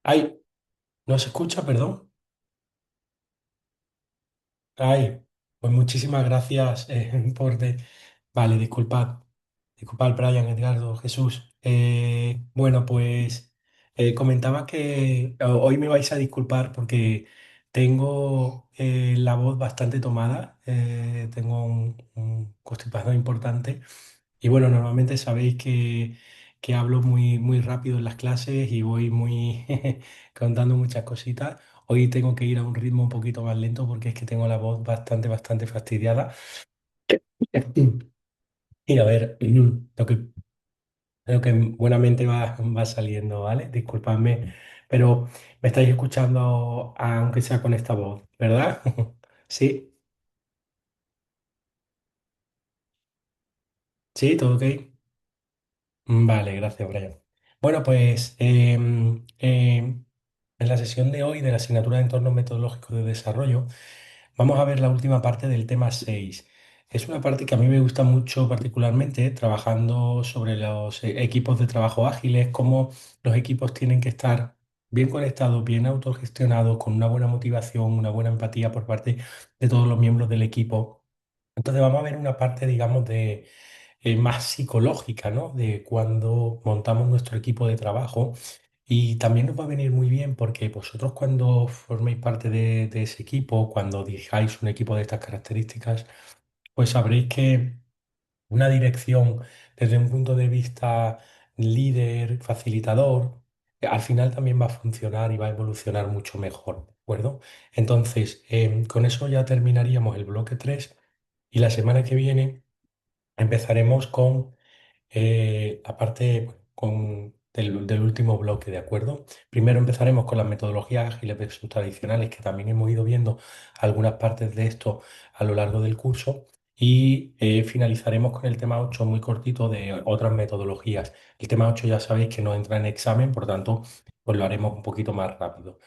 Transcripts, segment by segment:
Ay, ¿no se escucha, perdón? Ay, pues muchísimas gracias Vale, disculpad. Disculpad, Brian, Edgardo, Jesús. Bueno, pues comentaba que hoy me vais a disculpar porque tengo la voz bastante tomada. Tengo un constipado importante. Y bueno, normalmente sabéis que hablo muy rápido en las clases y voy muy contando muchas cositas. Hoy tengo que ir a un ritmo un poquito más lento porque es que tengo la voz bastante fastidiada. Y a ver, lo que buenamente va saliendo, ¿vale? Disculpadme, pero me estáis escuchando aunque sea con esta voz, ¿verdad? Sí, sí, todo ok. Vale, gracias, Brian. Bueno, pues en la sesión de hoy de la asignatura de entornos metodológicos de desarrollo, vamos a ver la última parte del tema 6. Es una parte que a mí me gusta mucho particularmente, trabajando sobre los equipos de trabajo ágiles, cómo los equipos tienen que estar bien conectados, bien autogestionados, con una buena motivación, una buena empatía por parte de todos los miembros del equipo. Entonces vamos a ver una parte, digamos, más psicológica, ¿no? De cuando montamos nuestro equipo de trabajo. Y también nos va a venir muy bien porque vosotros cuando forméis parte de ese equipo, cuando dirijáis un equipo de estas características, pues sabréis que una dirección desde un punto de vista líder, facilitador, al final también va a funcionar y va a evolucionar mucho mejor, ¿de acuerdo? Entonces, con eso ya terminaríamos el bloque 3 y la semana que viene empezaremos con aparte del último bloque, ¿de acuerdo? Primero empezaremos con las metodologías ágiles versus tradicionales, que también hemos ido viendo algunas partes de esto a lo largo del curso. Y finalizaremos con el tema 8 muy cortito de otras metodologías. El tema 8 ya sabéis que no entra en examen, por tanto, pues lo haremos un poquito más rápido.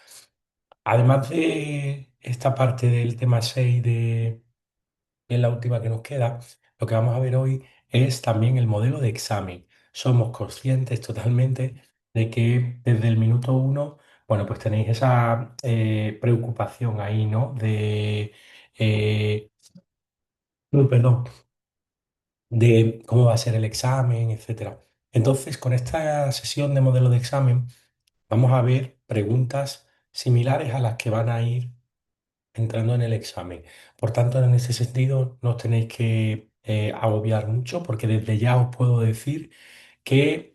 Además de esta parte del tema 6 y es la última que nos queda, lo que vamos a ver hoy es también el modelo de examen. Somos conscientes totalmente de que desde el minuto uno, bueno, pues tenéis esa preocupación ahí, ¿no? Perdón, de cómo va a ser el examen, etcétera. Entonces, con esta sesión de modelo de examen, vamos a ver preguntas similares a las que van a ir entrando en el examen. Por tanto, en ese sentido, no os tenéis que agobiar mucho porque desde ya os puedo decir que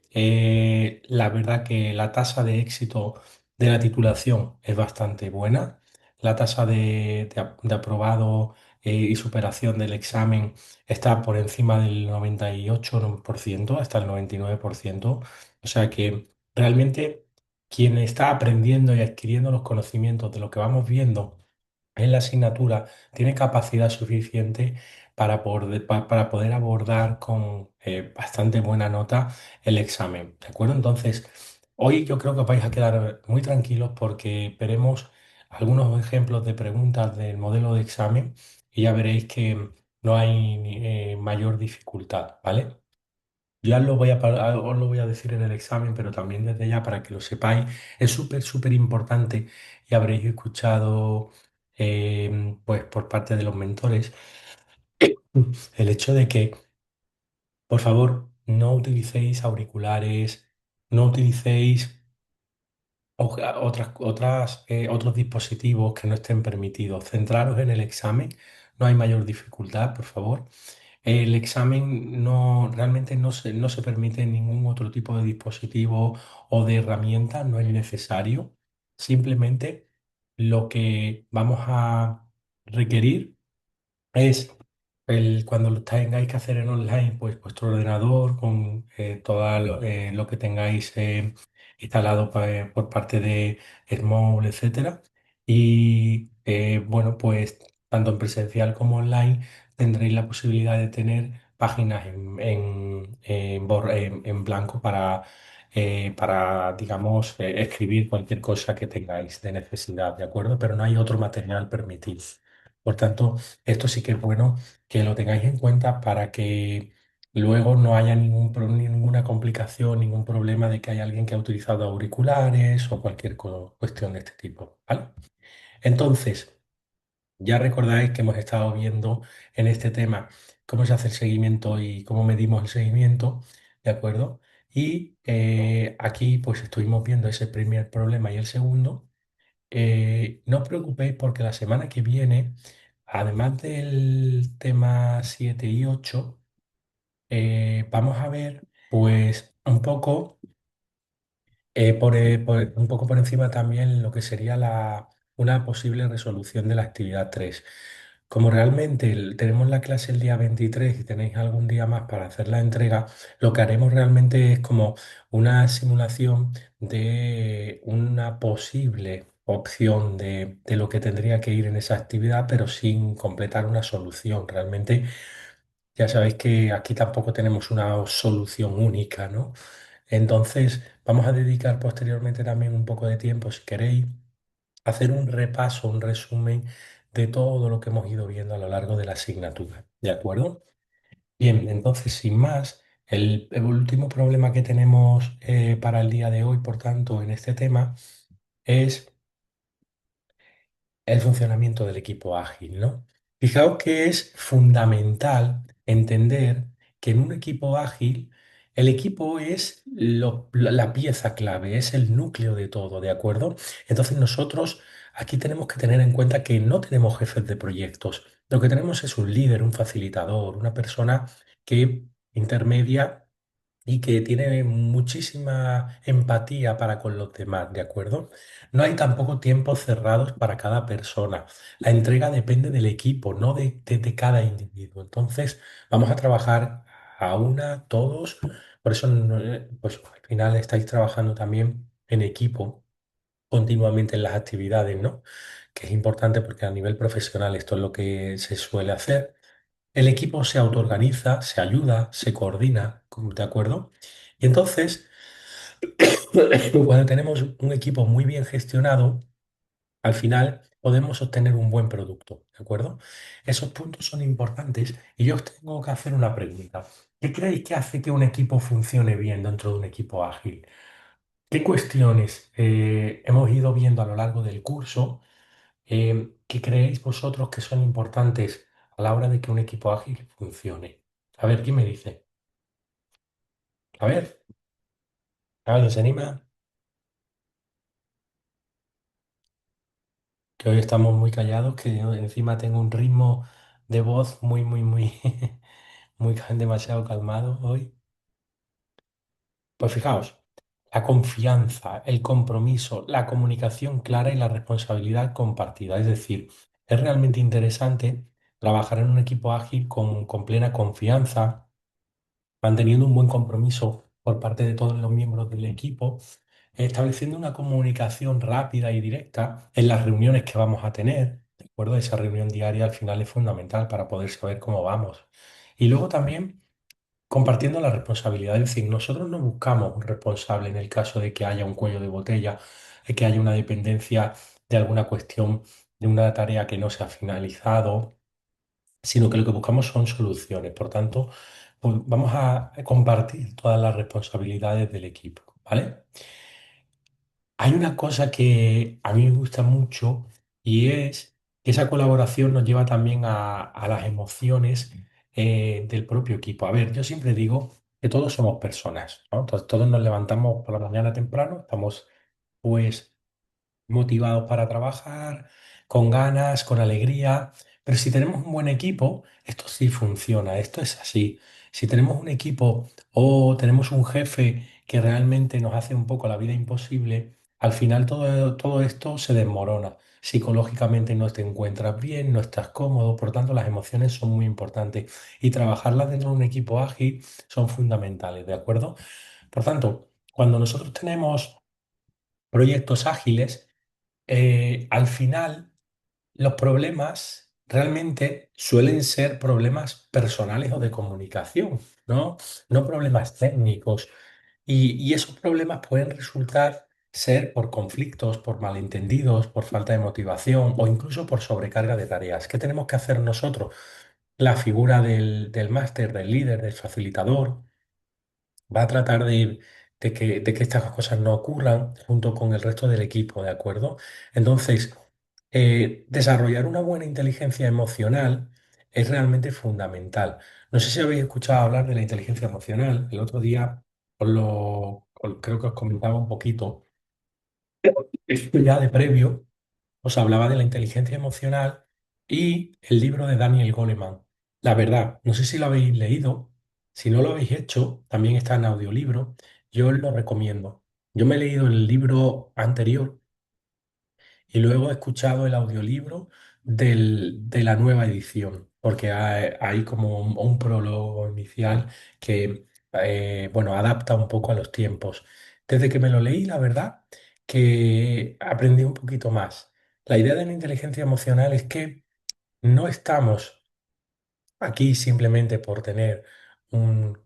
la verdad que la tasa de éxito de la titulación es bastante buena. La tasa de aprobado y superación del examen está por encima del 98%, hasta el 99%. O sea que realmente quien está aprendiendo y adquiriendo los conocimientos de lo que vamos viendo en la asignatura tiene capacidad suficiente para poder abordar con bastante buena nota el examen, ¿de acuerdo? Entonces, hoy yo creo que os vais a quedar muy tranquilos porque veremos algunos ejemplos de preguntas del modelo de examen y ya veréis que no hay mayor dificultad, ¿vale? Ya os lo voy a decir en el examen, pero también desde ya para que lo sepáis, es súper importante y habréis escuchado pues por parte de los mentores el hecho de que, por favor, no utilicéis auriculares, no utilicéis otros dispositivos que no estén permitidos. Centraros en el examen, no hay mayor dificultad, por favor. El examen realmente no se permite ningún otro tipo de dispositivo o de herramienta, no es necesario. Simplemente lo que vamos a requerir es cuando lo tengáis que hacer en online, pues vuestro ordenador con todo lo que tengáis instalado por parte de Small, etcétera. Y bueno, pues tanto en presencial como online tendréis la posibilidad de tener páginas en blanco para, digamos, escribir cualquier cosa que tengáis de necesidad, ¿de acuerdo? Pero no hay otro material permitido. Por tanto, esto sí que es bueno que lo tengáis en cuenta para que luego no haya ninguna complicación, ningún problema de que haya alguien que ha utilizado auriculares o cualquier cuestión de este tipo, ¿vale? Entonces, ya recordáis que hemos estado viendo en este tema cómo se hace el seguimiento y cómo medimos el seguimiento, ¿de acuerdo? Y aquí pues estuvimos viendo ese primer problema y el segundo. No os preocupéis porque la semana que viene, además del tema 7 y 8, vamos a ver pues un poco un poco por encima también lo que sería una posible resolución de la actividad 3. Como realmente tenemos la clase el día 23 y tenéis algún día más para hacer la entrega, lo que haremos realmente es como una simulación de una posible opción de lo que tendría que ir en esa actividad, pero sin completar una solución. Realmente ya sabéis que aquí tampoco tenemos una solución única, ¿no? Entonces, vamos a dedicar posteriormente también un poco de tiempo, si queréis, a hacer un repaso, un resumen de todo lo que hemos ido viendo a lo largo de la asignatura. ¿De acuerdo? Bien, entonces, sin más, el último problema que tenemos para el día de hoy, por tanto, en este tema, es el funcionamiento del equipo ágil, ¿no? Fijaos que es fundamental entender que en un equipo ágil el equipo es la pieza clave, es el núcleo de todo, ¿de acuerdo? Entonces nosotros aquí tenemos que tener en cuenta que no tenemos jefes de proyectos, lo que tenemos es un líder, un facilitador, una persona que intermedia y que tiene muchísima empatía para con los demás, ¿de acuerdo? No hay tampoco tiempos cerrados para cada persona. La entrega depende del equipo, no de cada individuo. Entonces, vamos a trabajar a una, todos. Por eso, pues al final estáis trabajando también en equipo continuamente en las actividades, ¿no? Que es importante porque a nivel profesional esto es lo que se suele hacer. El equipo se autoorganiza, se ayuda, se coordina, ¿de acuerdo? Y entonces, cuando tenemos un equipo muy bien gestionado, al final podemos obtener un buen producto, ¿de acuerdo? Esos puntos son importantes y yo os tengo que hacer una pregunta. ¿Qué creéis que hace que un equipo funcione bien dentro de un equipo ágil? ¿Qué cuestiones hemos ido viendo a lo largo del curso que creéis vosotros que son importantes a la hora de que un equipo ágil funcione? A ver, ¿quién me dice? A ver, ¿alguien se anima? Que hoy estamos muy callados, que yo encima tengo un ritmo de voz muy, demasiado calmado hoy. Pues fijaos, la confianza, el compromiso, la comunicación clara y la responsabilidad compartida. Es decir, es realmente interesante trabajar en un equipo ágil con plena confianza, manteniendo un buen compromiso por parte de todos los miembros del equipo, estableciendo una comunicación rápida y directa en las reuniones que vamos a tener. ¿De acuerdo? Esa reunión diaria al final es fundamental para poder saber cómo vamos. Y luego también compartiendo la responsabilidad. Es decir, nosotros no buscamos un responsable en el caso de que haya un cuello de botella, de que haya una dependencia de alguna cuestión, de una tarea que no se ha finalizado, sino que lo que buscamos son soluciones. Por tanto, pues vamos a compartir todas las responsabilidades del equipo, ¿vale? Hay una cosa que a mí me gusta mucho y es que esa colaboración nos lleva también a las emociones del propio equipo. A ver, yo siempre digo que todos somos personas, ¿no? Todos nos levantamos por la mañana temprano, estamos pues motivados para trabajar, con ganas, con alegría. Pero si tenemos un buen equipo, esto sí funciona, esto es así. Si tenemos un equipo o tenemos un jefe que realmente nos hace un poco la vida imposible, al final todo esto se desmorona. Psicológicamente no te encuentras bien, no estás cómodo, por tanto las emociones son muy importantes y trabajarlas dentro de un equipo ágil son fundamentales, ¿de acuerdo? Por tanto, cuando nosotros tenemos proyectos ágiles, al final los problemas realmente suelen ser problemas personales o de comunicación, ¿no? No problemas técnicos. Y esos problemas pueden resultar ser por conflictos, por malentendidos, por falta de motivación o incluso por sobrecarga de tareas. ¿Qué tenemos que hacer nosotros? la figura del máster, del líder, del facilitador. Va a tratar de que estas cosas no ocurran junto con el resto del equipo, ¿de acuerdo? Entonces, desarrollar una buena inteligencia emocional es realmente fundamental. No sé si habéis escuchado hablar de la inteligencia emocional. El otro día creo que os comentaba un poquito. Esto ya de previo. Os hablaba de la inteligencia emocional y el libro de Daniel Goleman. La verdad, no sé si lo habéis leído, si no lo habéis hecho, también está en audiolibro, yo os lo recomiendo. Yo me he leído el libro anterior y luego he escuchado el audiolibro de la nueva edición, porque hay como un prólogo inicial que, bueno, adapta un poco a los tiempos. Desde que me lo leí, la verdad, que aprendí un poquito más. La idea de la inteligencia emocional es que no estamos aquí simplemente por tener un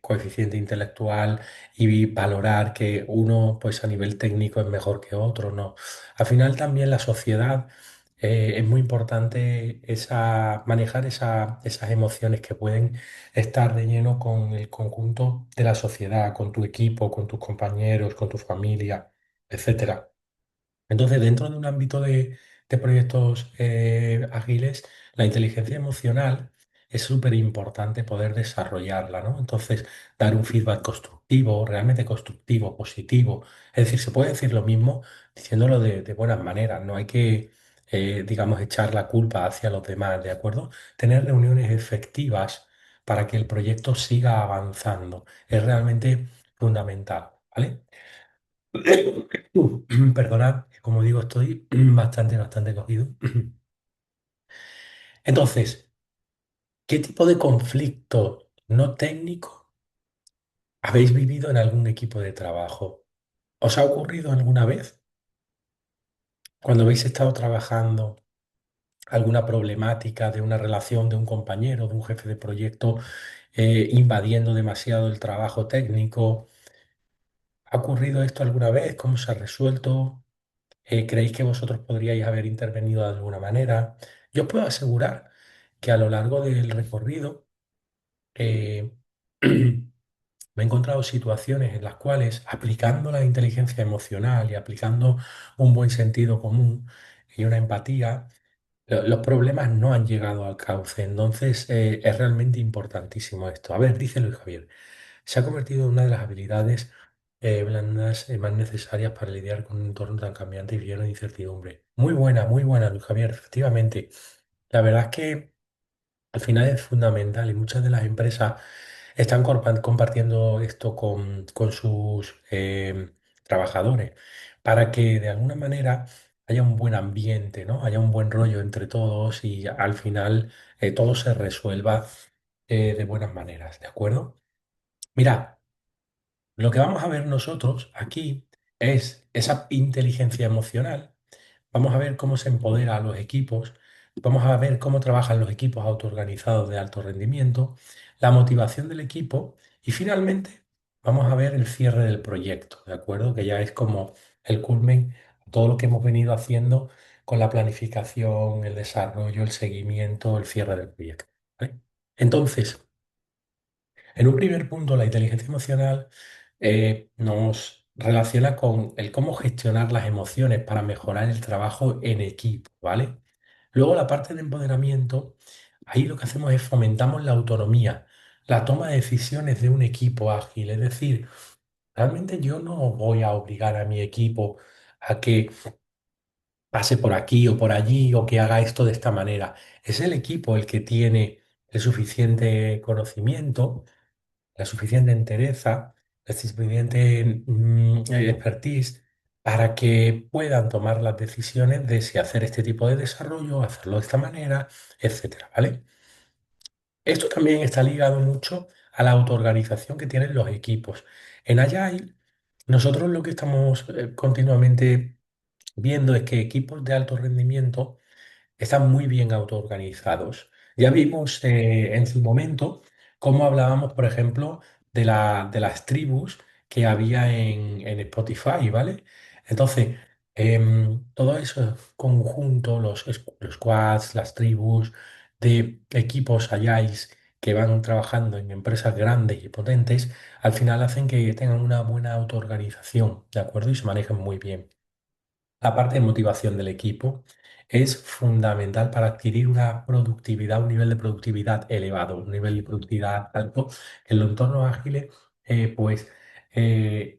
coeficiente intelectual y valorar que uno, pues a nivel técnico es mejor que otro, no. Al final también la sociedad es muy importante manejar esas emociones que pueden estar de lleno con el conjunto de la sociedad, con tu equipo, con tus compañeros, con tu familia, etcétera. Entonces, dentro de un ámbito de proyectos ágiles, la inteligencia emocional es súper importante poder desarrollarla, ¿no? Entonces, dar un feedback constructivo, realmente constructivo, positivo. Es decir, se puede decir lo mismo diciéndolo de buenas maneras. No hay que, digamos, echar la culpa hacia los demás, ¿de acuerdo? Tener reuniones efectivas para que el proyecto siga avanzando es realmente fundamental, ¿vale? Perdonad, que como digo, estoy bastante cogido. Entonces, ¿qué tipo de conflicto no técnico habéis vivido en algún equipo de trabajo? ¿Os ha ocurrido alguna vez cuando habéis estado trabajando alguna problemática de una relación de un compañero, de un jefe de proyecto, invadiendo demasiado el trabajo técnico? ¿Ha ocurrido esto alguna vez? ¿Cómo se ha resuelto? ¿Creéis que vosotros podríais haber intervenido de alguna manera? Yo os puedo asegurar que a lo largo del recorrido eh, me he encontrado situaciones en las cuales, aplicando la inteligencia emocional y aplicando un buen sentido común y una empatía, los problemas no han llegado al cauce. Entonces, es realmente importantísimo esto. A ver, dice Luis Javier. Se ha convertido en una de las habilidades blandas más necesarias para lidiar con un entorno tan cambiante y lleno de incertidumbre. Muy buena, Luis Javier, efectivamente. La verdad es que al final es fundamental y muchas de las empresas están compartiendo esto con sus trabajadores para que de alguna manera haya un buen ambiente, ¿no? Haya un buen rollo entre todos y al final todo se resuelva de buenas maneras, ¿de acuerdo? Mira. Lo que vamos a ver nosotros aquí es esa inteligencia emocional. Vamos a ver cómo se empodera a los equipos. Vamos a ver cómo trabajan los equipos autoorganizados de alto rendimiento, la motivación del equipo y finalmente vamos a ver el cierre del proyecto, ¿de acuerdo? Que ya es como el culmen de todo lo que hemos venido haciendo con la planificación, el desarrollo, el seguimiento, el cierre del proyecto. ¿Vale? Entonces, en un primer punto, la inteligencia emocional nos relaciona con el cómo gestionar las emociones para mejorar el trabajo en equipo, ¿vale? Luego la parte de empoderamiento, ahí lo que hacemos es fomentamos la autonomía, la toma de decisiones de un equipo ágil. Es decir, realmente yo no voy a obligar a mi equipo a que pase por aquí o por allí o que haga esto de esta manera. Es el equipo el que tiene el suficiente conocimiento, la suficiente entereza, la suficiente expertise para que puedan tomar las decisiones de si hacer este tipo de desarrollo, hacerlo de esta manera, etcétera, ¿vale? Esto también está ligado mucho a la autoorganización que tienen los equipos. En Agile, nosotros lo que estamos continuamente viendo es que equipos de alto rendimiento están muy bien autoorganizados. Ya vimos en su momento cómo hablábamos, por ejemplo, de las tribus que había en Spotify, ¿vale? Entonces, todo eso conjunto, los squads, las tribus, de equipos agiles que van trabajando en empresas grandes y potentes, al final hacen que tengan una buena autoorganización, ¿de acuerdo? Y se manejen muy bien. La parte de motivación del equipo es fundamental para adquirir una productividad, un nivel de productividad elevado, un nivel de productividad alto. En los entornos ágiles, pues el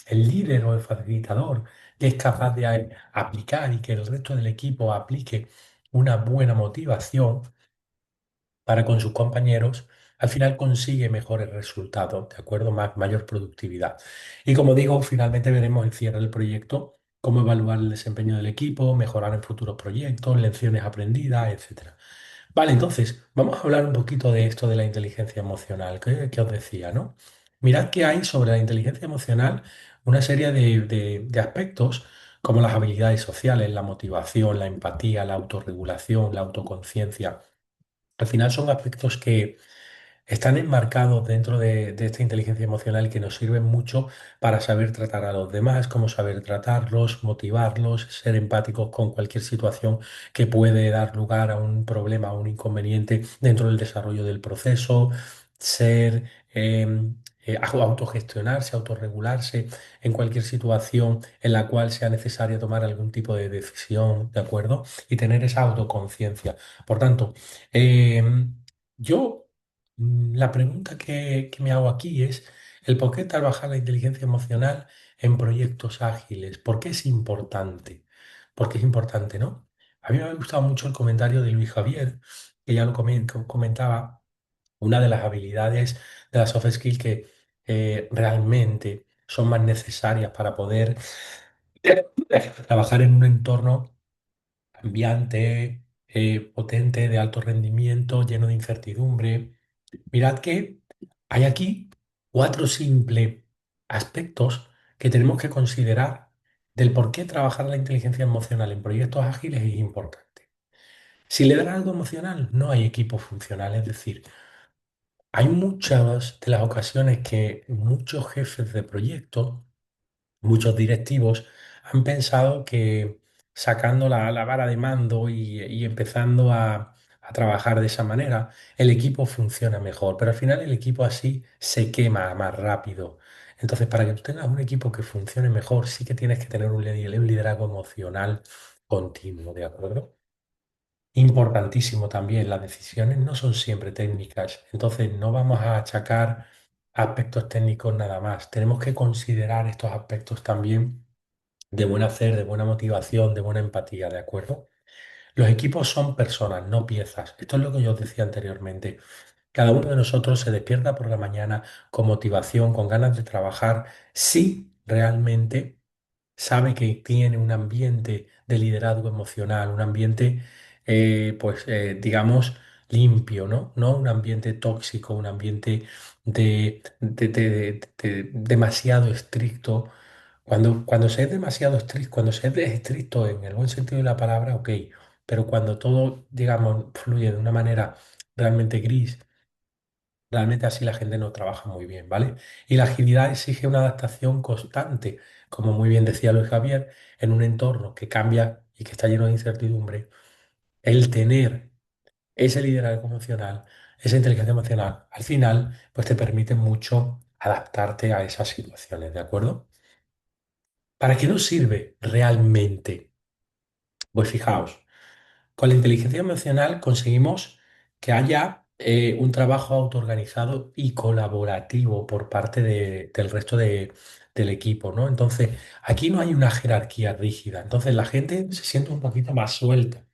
líder o el facilitador que es capaz de aplicar y que el resto del equipo aplique una buena motivación para con sus compañeros, al final consigue mejores resultados, ¿de acuerdo? Mayor productividad. Y como digo, finalmente veremos el cierre del proyecto, cómo evaluar el desempeño del equipo, mejorar en futuros proyectos, lecciones aprendidas, etcétera. Vale, entonces, vamos a hablar un poquito de esto de la inteligencia emocional, que os decía, ¿no? Mirad que hay sobre la inteligencia emocional una serie de aspectos como las habilidades sociales, la motivación, la empatía, la autorregulación, la autoconciencia. Al final son aspectos que están enmarcados dentro de esta inteligencia emocional que nos sirven mucho para saber tratar a los demás, cómo saber tratarlos, motivarlos, ser empáticos con cualquier situación que puede dar lugar a un problema, a un inconveniente dentro del desarrollo del proceso, ser autogestionarse, autorregularse en cualquier situación en la cual sea necesario tomar algún tipo de decisión, ¿de acuerdo? Y tener esa autoconciencia. Por tanto, yo la pregunta que me hago aquí es el por qué trabajar la inteligencia emocional en proyectos ágiles. ¿Por qué es importante? ¿Por qué es importante, no? A mí me ha gustado mucho el comentario de Luis Javier, que ya lo comentaba, una de las habilidades de las soft skills que realmente son más necesarias para poder trabajar en un entorno cambiante, potente, de alto rendimiento, lleno de incertidumbre. Mirad que hay aquí cuatro simples aspectos que tenemos que considerar del por qué trabajar la inteligencia emocional en proyectos ágiles es importante. Si le dan algo emocional, no hay equipo funcional. Es decir, hay muchas de las ocasiones que muchos jefes de proyectos, muchos directivos han pensado que sacando la vara de mando y empezando a trabajar de esa manera, el equipo funciona mejor, pero al final el equipo así se quema más rápido. Entonces, para que tú tengas un equipo que funcione mejor, sí que tienes que tener un liderazgo emocional continuo, ¿de acuerdo? Importantísimo también, las decisiones no son siempre técnicas, entonces no vamos a achacar aspectos técnicos nada más. Tenemos que considerar estos aspectos también de buen hacer, de buena motivación, de buena empatía, ¿de acuerdo? Los equipos son personas, no piezas. Esto es lo que yo os decía anteriormente. Cada uno de nosotros se despierta por la mañana con motivación, con ganas de trabajar, si realmente sabe que tiene un ambiente de liderazgo emocional, un ambiente, digamos, limpio, ¿no? No un ambiente tóxico, un ambiente demasiado estricto. Cuando se es demasiado estricto, cuando se es estricto en el buen sentido de la palabra, ok, pero cuando todo, digamos, fluye de una manera realmente gris, realmente así la gente no trabaja muy bien, ¿vale? Y la agilidad exige una adaptación constante, como muy bien decía Luis Javier, en un entorno que cambia y que está lleno de incertidumbre. El tener ese liderazgo emocional, esa inteligencia emocional, al final, pues te permite mucho adaptarte a esas situaciones, ¿de acuerdo? ¿Para qué nos sirve realmente? Pues fijaos. Con la inteligencia emocional conseguimos que haya un trabajo autoorganizado y colaborativo por parte del resto del equipo, ¿no? Entonces, aquí no hay una jerarquía rígida, entonces la gente se siente un poquito más suelta.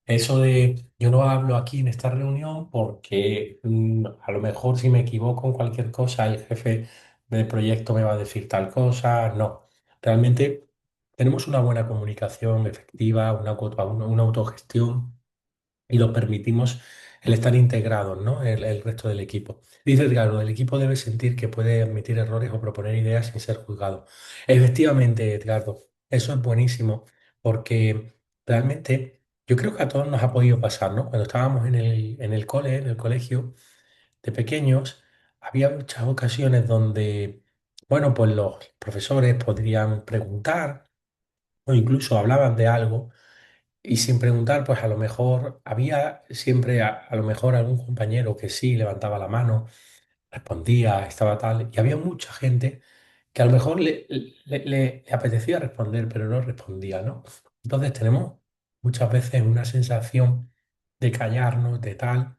Eso de yo no hablo aquí en esta reunión porque a lo mejor si me equivoco en cualquier cosa, el jefe del proyecto me va a decir tal cosa. No, realmente tenemos una buena comunicación efectiva, una autogestión y nos permitimos el estar integrados, ¿no? El resto del equipo. Dice Edgardo, el equipo debe sentir que puede admitir errores o proponer ideas sin ser juzgado. Efectivamente, Edgardo, eso es buenísimo porque realmente yo creo que a todos nos ha podido pasar, ¿no? Cuando estábamos en el cole, en el colegio de pequeños, había muchas ocasiones donde, bueno, pues los profesores podrían preguntar o incluso hablaban de algo y sin preguntar, pues a lo mejor había siempre a lo mejor algún compañero que sí levantaba la mano, respondía, estaba tal, y había mucha gente que a lo mejor le apetecía responder, pero no respondía, ¿no? Entonces tenemos muchas veces una sensación de callarnos, de tal,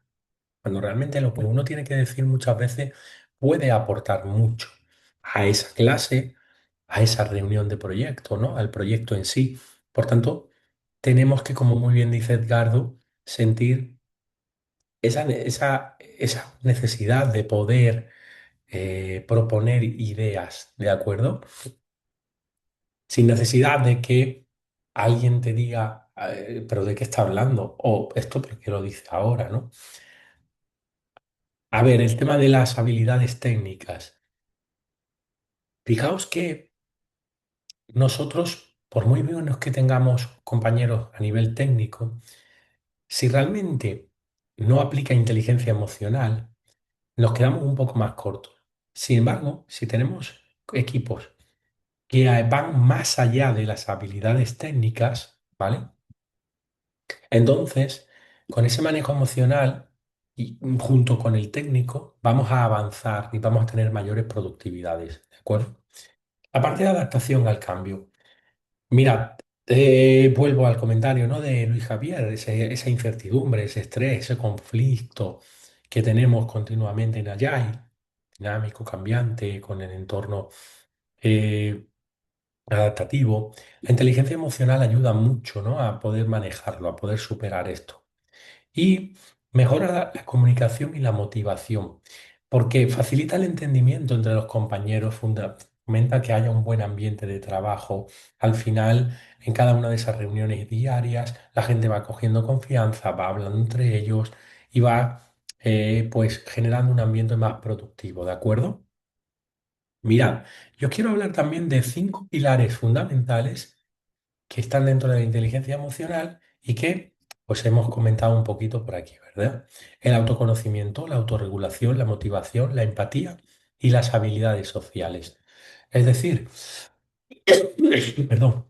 cuando realmente lo que uno tiene que decir muchas veces puede aportar mucho a esa clase, a esa reunión de proyecto, ¿no? Al proyecto en sí. Por tanto, tenemos que, como muy bien dice Edgardo, sentir esa necesidad de poder proponer ideas, ¿de acuerdo? Sin necesidad de que alguien te diga, pero ¿de qué está hablando? O esto, ¿por qué lo dice ahora, no? A ver, el tema de las habilidades técnicas. Fijaos que nosotros, por muy buenos que tengamos compañeros a nivel técnico, si realmente no aplica inteligencia emocional, nos quedamos un poco más cortos. Sin embargo, si tenemos equipos que van más allá de las habilidades técnicas, ¿vale? Entonces, con ese manejo emocional y junto con el técnico, vamos a avanzar y vamos a tener mayores productividades, ¿de acuerdo? La parte de adaptación al cambio. Mira, vuelvo al comentario, ¿no? De Luis Javier, esa incertidumbre, ese estrés, ese conflicto que tenemos continuamente en Agile, dinámico, cambiante, con el entorno eh, adaptativo. La inteligencia emocional ayuda mucho, ¿no? A poder manejarlo, a poder superar esto. Y mejora la comunicación y la motivación, porque facilita el entendimiento entre los compañeros, fomenta que haya un buen ambiente de trabajo. Al final, en cada una de esas reuniones diarias, la gente va cogiendo confianza, va hablando entre ellos y va pues generando un ambiente más productivo, ¿de acuerdo? Mirad, yo quiero hablar también de 5 pilares fundamentales que están dentro de la inteligencia emocional y que pues hemos comentado un poquito por aquí, ¿verdad? El autoconocimiento, la autorregulación, la motivación, la empatía y las habilidades sociales. Es decir, perdón,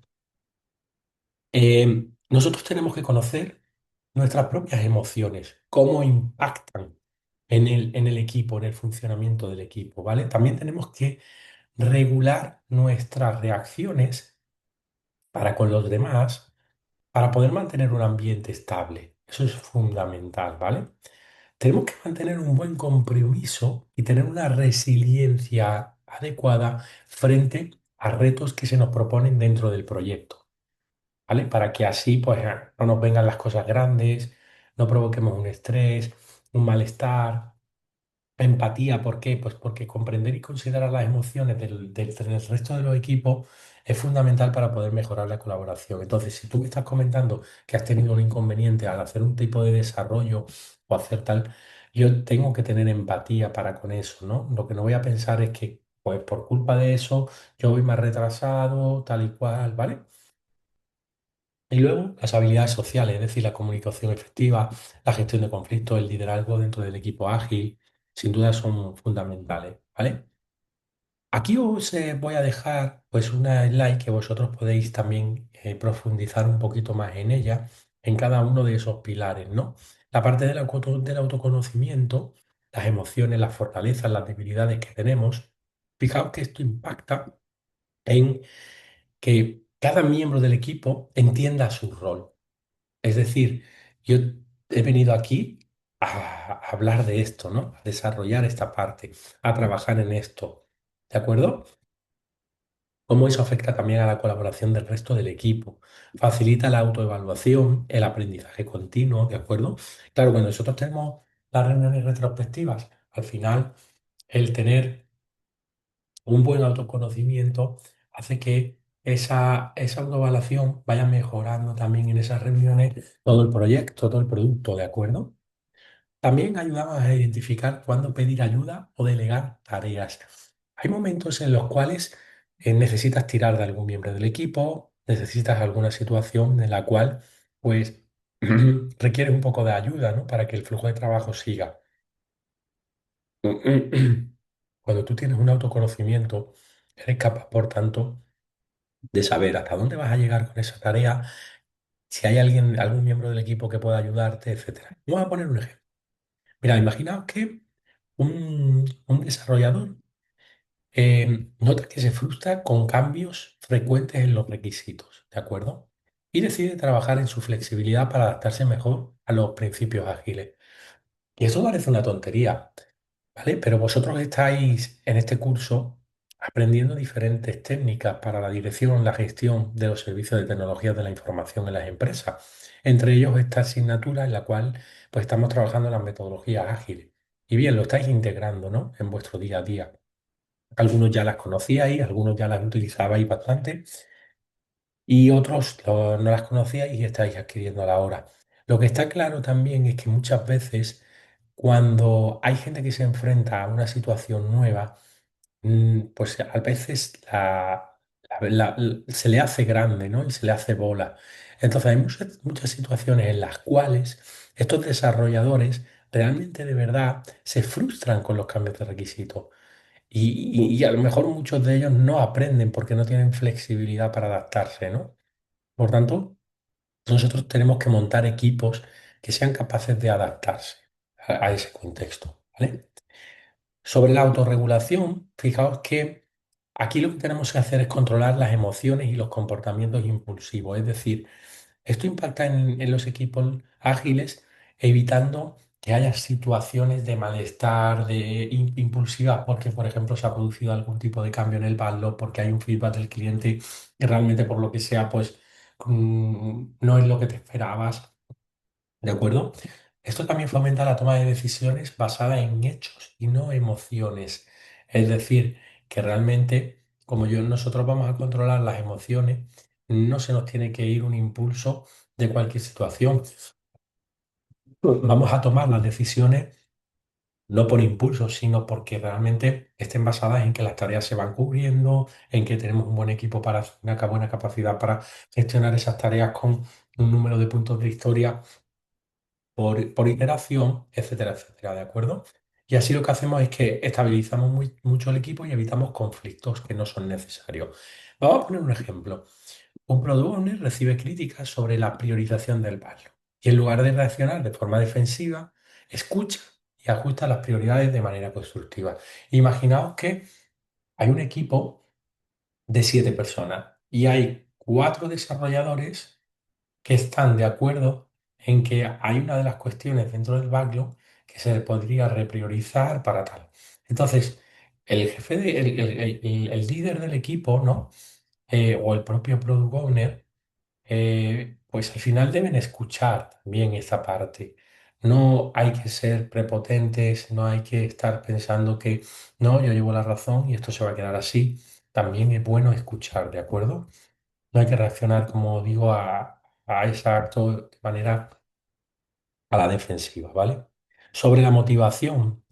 nosotros tenemos que conocer nuestras propias emociones, cómo impactan en el equipo, en el funcionamiento del equipo, ¿vale? También tenemos que regular nuestras reacciones para con los demás para poder mantener un ambiente estable. Eso es fundamental, ¿vale? Tenemos que mantener un buen compromiso y tener una resiliencia adecuada frente a retos que se nos proponen dentro del proyecto, ¿vale? Para que así, pues, no nos vengan las cosas grandes, no provoquemos un estrés, un malestar. Empatía, ¿por qué? Pues porque comprender y considerar las emociones del resto de los equipos es fundamental para poder mejorar la colaboración. Entonces, si tú me estás comentando que has tenido un inconveniente al hacer un tipo de desarrollo o hacer tal, yo tengo que tener empatía para con eso, ¿no? Lo que no voy a pensar es que, pues por culpa de eso, yo voy más retrasado, tal y cual, ¿vale? Y luego las habilidades sociales, es decir, la comunicación efectiva, la gestión de conflictos, el liderazgo dentro del equipo ágil, sin duda son fundamentales, ¿vale? Aquí os voy a dejar pues una slide que vosotros podéis también profundizar un poquito más en ella, en cada uno de esos pilares, ¿no? La parte del autoconocimiento, las emociones, las fortalezas, las debilidades que tenemos. Fijaos que esto impacta en que cada miembro del equipo entienda su rol. Es decir, yo he venido aquí a hablar de esto, ¿no? A desarrollar esta parte, a trabajar en esto. ¿De acuerdo? Cómo eso afecta también a la colaboración del resto del equipo. Facilita la autoevaluación, el aprendizaje continuo, ¿de acuerdo? Claro, cuando nosotros tenemos las reuniones retrospectivas, al final el tener un buen autoconocimiento hace que esa autoevaluación vaya mejorando también en esas reuniones todo el proyecto, todo el producto, ¿de acuerdo? También ayudamos a identificar cuándo pedir ayuda o delegar tareas. Hay momentos en los cuales necesitas tirar de algún miembro del equipo, necesitas alguna situación en la cual, pues, requieres un poco de ayuda, ¿no? Para que el flujo de trabajo siga. Cuando tú tienes un autoconocimiento, eres capaz, por tanto, de saber hasta dónde vas a llegar con esa tarea, si hay alguien, algún miembro del equipo que pueda ayudarte, etcétera. Vamos a poner un ejemplo. Mira, imaginaos que un desarrollador nota que se frustra con cambios frecuentes en los requisitos, ¿de acuerdo? Y decide trabajar en su flexibilidad para adaptarse mejor a los principios ágiles. Y esto parece una tontería, ¿vale? Pero vosotros estáis en este curso aprendiendo diferentes técnicas para la dirección, la gestión de los servicios de tecnologías de la información en las empresas. Entre ellos esta asignatura en la cual pues estamos trabajando en las metodologías ágiles. Y bien, lo estáis integrando, ¿no? En vuestro día a día. Algunos ya las conocíais, algunos ya las utilizabais bastante y otros no las conocíais y estáis adquiriendo a la hora. Lo que está claro también es que muchas veces cuando hay gente que se enfrenta a una situación nueva, pues a veces se le hace grande, ¿no? Y se le hace bola. Entonces hay muchas situaciones en las cuales estos desarrolladores realmente de verdad se frustran con los cambios de requisitos. Y a lo mejor muchos de ellos no aprenden porque no tienen flexibilidad para adaptarse, ¿no? Por tanto, nosotros tenemos que montar equipos que sean capaces de adaptarse a ese contexto, ¿vale? Sobre la autorregulación, fijaos que aquí lo que tenemos que hacer es controlar las emociones y los comportamientos impulsivos. Es decir, esto impacta en los equipos ágiles, evitando que haya situaciones de malestar, impulsivas, porque, por ejemplo, se ha producido algún tipo de cambio en el backlog, porque hay un feedback del cliente y realmente por lo que sea, pues no es lo que te esperabas. ¿De acuerdo? Esto también fomenta la toma de decisiones basada en hechos y no emociones. Es decir, que realmente, como nosotros vamos a controlar las emociones, no se nos tiene que ir un impulso de cualquier situación. Vamos a tomar las decisiones no por impulso, sino porque realmente estén basadas en que las tareas se van cubriendo, en que tenemos un buen equipo para una buena capacidad para gestionar esas tareas con un número de puntos de historia por iteración, etcétera, etcétera, ¿de acuerdo? Y así lo que hacemos es que estabilizamos mucho el equipo y evitamos conflictos que no son necesarios. Vamos a poner un ejemplo. Un product owner recibe críticas sobre la priorización del valor y en lugar de reaccionar de forma defensiva, escucha y ajusta las prioridades de manera constructiva. Imaginaos que hay un equipo de 7 personas y hay 4 desarrolladores que están de acuerdo en que hay una de las cuestiones dentro del backlog que se podría repriorizar para tal. Entonces, el jefe el líder del equipo, ¿no? O el propio product owner, pues al final deben escuchar también esa parte. No hay que ser prepotentes, no hay que estar pensando que no, yo llevo la razón y esto se va a quedar así. También es bueno escuchar, ¿de acuerdo? No hay que reaccionar, como digo, a ese acto de manera a la defensiva, ¿vale? Sobre la motivación,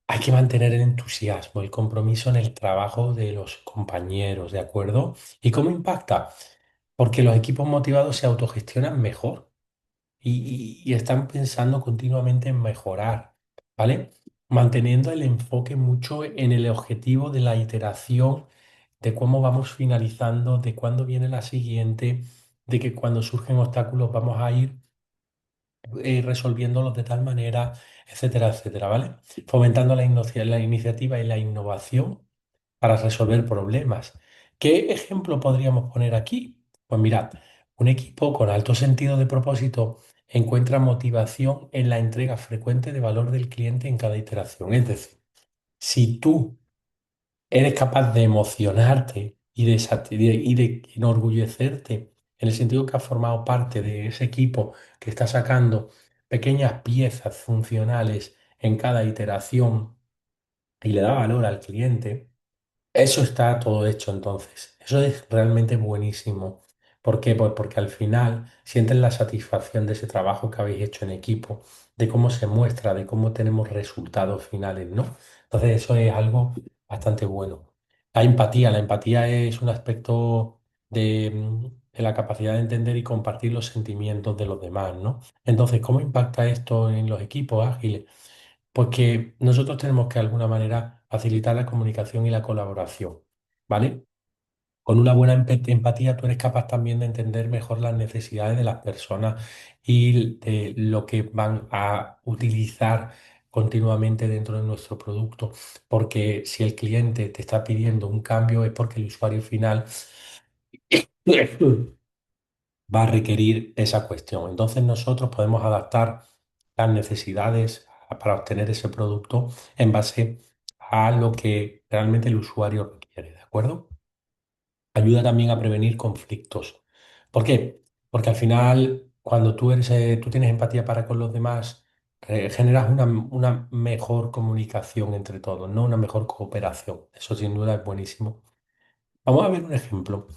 hay que mantener el entusiasmo, el compromiso en el trabajo de los compañeros, ¿de acuerdo? ¿Y cómo impacta? Porque los equipos motivados se autogestionan mejor y están pensando continuamente en mejorar, ¿vale? Manteniendo el enfoque mucho en el objetivo de la iteración, de cómo vamos finalizando, de cuándo viene la siguiente, de que cuando surgen obstáculos vamos a ir resolviéndolos de tal manera, etcétera, etcétera, ¿vale? Fomentando la iniciativa y la innovación para resolver problemas. ¿Qué ejemplo podríamos poner aquí? Pues mirad, un equipo con alto sentido de propósito encuentra motivación en la entrega frecuente de valor del cliente en cada iteración. Es decir, si tú eres capaz de emocionarte y de enorgullecerte en el sentido que has formado parte de ese equipo que está sacando pequeñas piezas funcionales en cada iteración y le da valor al cliente, eso está todo hecho entonces. Eso es realmente buenísimo. ¿Por qué? Pues porque al final sienten la satisfacción de ese trabajo que habéis hecho en equipo, de cómo se muestra, de cómo tenemos resultados finales, ¿no? Entonces eso es algo bastante bueno. La empatía es un aspecto de la capacidad de entender y compartir los sentimientos de los demás, ¿no? Entonces, ¿cómo impacta esto en los equipos ágiles? Pues que nosotros tenemos que de alguna manera facilitar la comunicación y la colaboración, ¿vale? Con una buena empatía tú eres capaz también de entender mejor las necesidades de las personas y de lo que van a utilizar continuamente dentro de nuestro producto. Porque si el cliente te está pidiendo un cambio es porque el usuario final va a requerir esa cuestión. Entonces nosotros podemos adaptar las necesidades para obtener ese producto en base a lo que realmente el usuario requiere, ¿de acuerdo? Ayuda también a prevenir conflictos. ¿Por qué? Porque al final, cuando tú tienes empatía para con los demás, generas una mejor comunicación entre todos, ¿no? Una mejor cooperación. Eso sin duda es buenísimo. Vamos a ver un ejemplo.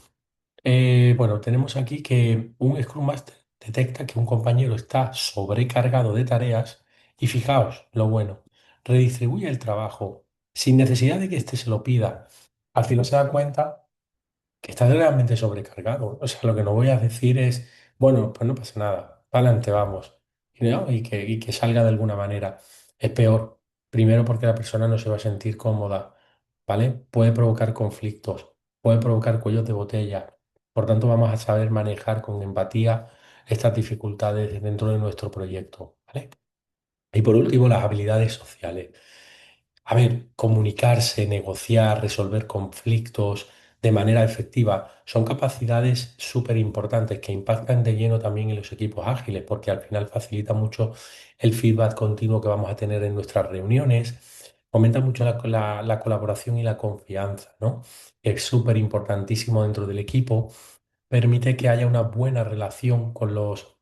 Bueno, tenemos aquí que un Scrum Master detecta que un compañero está sobrecargado de tareas y fijaos lo bueno, redistribuye el trabajo sin necesidad de que éste se lo pida. Al final se da cuenta que estás realmente sobrecargado. O sea, lo que no voy a decir es, bueno, pues no pasa nada, para adelante vamos. Y, ¿no? Y que salga de alguna manera. Es peor. Primero porque la persona no se va a sentir cómoda, ¿vale? Puede provocar conflictos, puede provocar cuellos de botella. Por tanto, vamos a saber manejar con empatía estas dificultades dentro de nuestro proyecto, ¿vale? Y por último, las habilidades sociales. A ver, comunicarse, negociar, resolver conflictos de manera efectiva son capacidades súper importantes que impactan de lleno también en los equipos ágiles, porque al final facilita mucho el feedback continuo que vamos a tener en nuestras reuniones, fomenta mucho la colaboración y la confianza, ¿no? Es súper importantísimo dentro del equipo, permite que haya una buena relación con los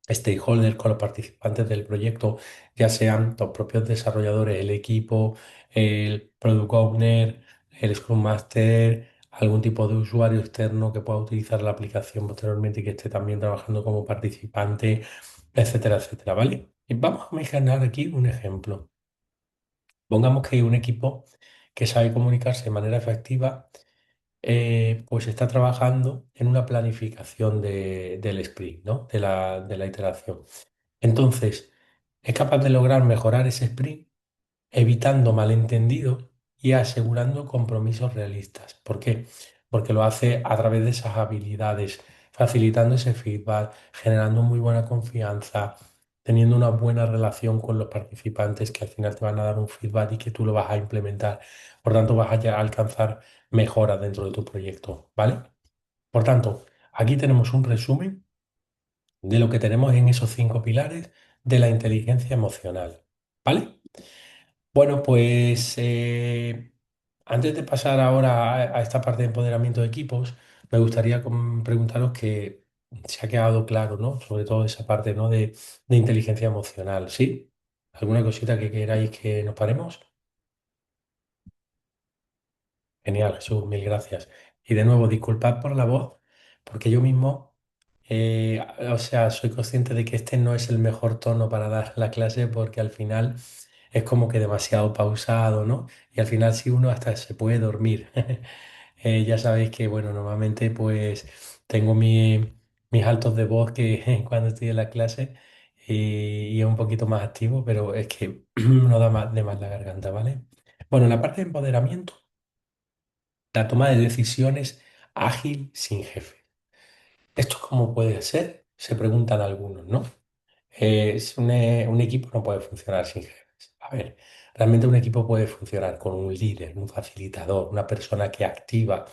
stakeholders, con los participantes del proyecto, ya sean los propios desarrolladores, el equipo, el product owner, el Scrum Master, algún tipo de usuario externo que pueda utilizar la aplicación posteriormente y que esté también trabajando como participante, etcétera, etcétera, ¿vale? Y vamos a imaginar aquí un ejemplo. Pongamos que hay un equipo que sabe comunicarse de manera efectiva, pues está trabajando en una planificación del sprint, ¿no? De la iteración. Entonces, es capaz de lograr mejorar ese sprint evitando malentendidos y asegurando compromisos realistas. ¿Por qué? Porque lo hace a través de esas habilidades, facilitando ese feedback, generando muy buena confianza, teniendo una buena relación con los participantes que al final te van a dar un feedback y que tú lo vas a implementar. Por tanto, vas a alcanzar mejoras dentro de tu proyecto, ¿vale? Por tanto, aquí tenemos un resumen de lo que tenemos en esos 5 pilares de la inteligencia emocional, ¿vale? Bueno, pues antes de pasar ahora a esta parte de empoderamiento de equipos, me gustaría preguntaros que se ha quedado claro, ¿no? Sobre todo esa parte, ¿no? de inteligencia emocional, ¿sí? ¿Alguna cosita que queráis que nos paremos? Genial, Jesús, mil gracias. Y de nuevo, disculpad por la voz, porque yo mismo, o sea, soy consciente de que este no es el mejor tono para dar la clase, porque al final es como que demasiado pausado, ¿no? Y al final sí uno hasta se puede dormir. Ya sabéis que, bueno, normalmente pues tengo mis altos de voz que cuando estoy en la clase y es un poquito más activo, pero es que no da más de más la garganta, ¿vale? Bueno, la parte de empoderamiento. La toma de decisiones ágil sin jefe. ¿Esto cómo puede ser? Se preguntan algunos, ¿no? Un equipo no puede funcionar sin jefes. A ver, realmente un equipo puede funcionar con un líder, un facilitador, una persona que activa,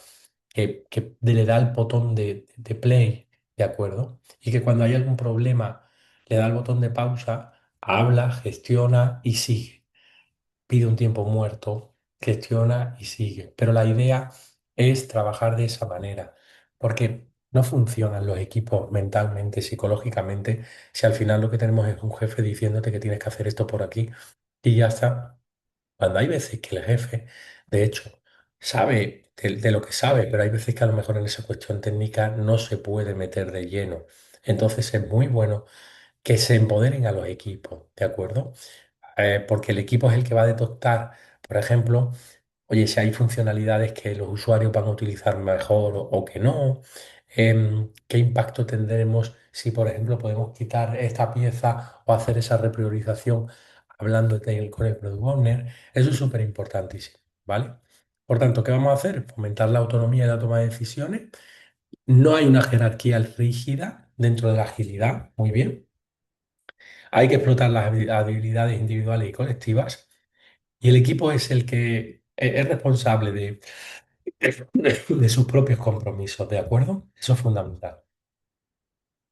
que le da el botón de play, ¿de acuerdo? Y que cuando hay algún problema le da el botón de pausa, habla, gestiona y sigue, pide un tiempo muerto, gestiona y sigue. Pero la idea es trabajar de esa manera, porque no funcionan los equipos mentalmente, psicológicamente, si al final lo que tenemos es un jefe diciéndote que tienes que hacer esto por aquí y ya está. Cuando hay veces que el jefe, de hecho, sabe de lo que sabe, pero hay veces que a lo mejor en esa cuestión técnica no se puede meter de lleno. Entonces es muy bueno que se empoderen a los equipos, ¿de acuerdo? Porque el equipo es el que va a detectar, por ejemplo, oye, si hay funcionalidades que los usuarios van a utilizar mejor o que no, qué impacto tendremos si, por ejemplo, podemos quitar esta pieza o hacer esa repriorización hablando con el product owner. Eso es súper importantísimo, ¿vale? Por tanto, ¿qué vamos a hacer? Fomentar la autonomía y la toma de decisiones. No hay una jerarquía rígida dentro de la agilidad. Muy bien. Hay que explotar las habilidades individuales y colectivas. Y el equipo es el que es responsable de sus propios compromisos, ¿de acuerdo? Eso es fundamental.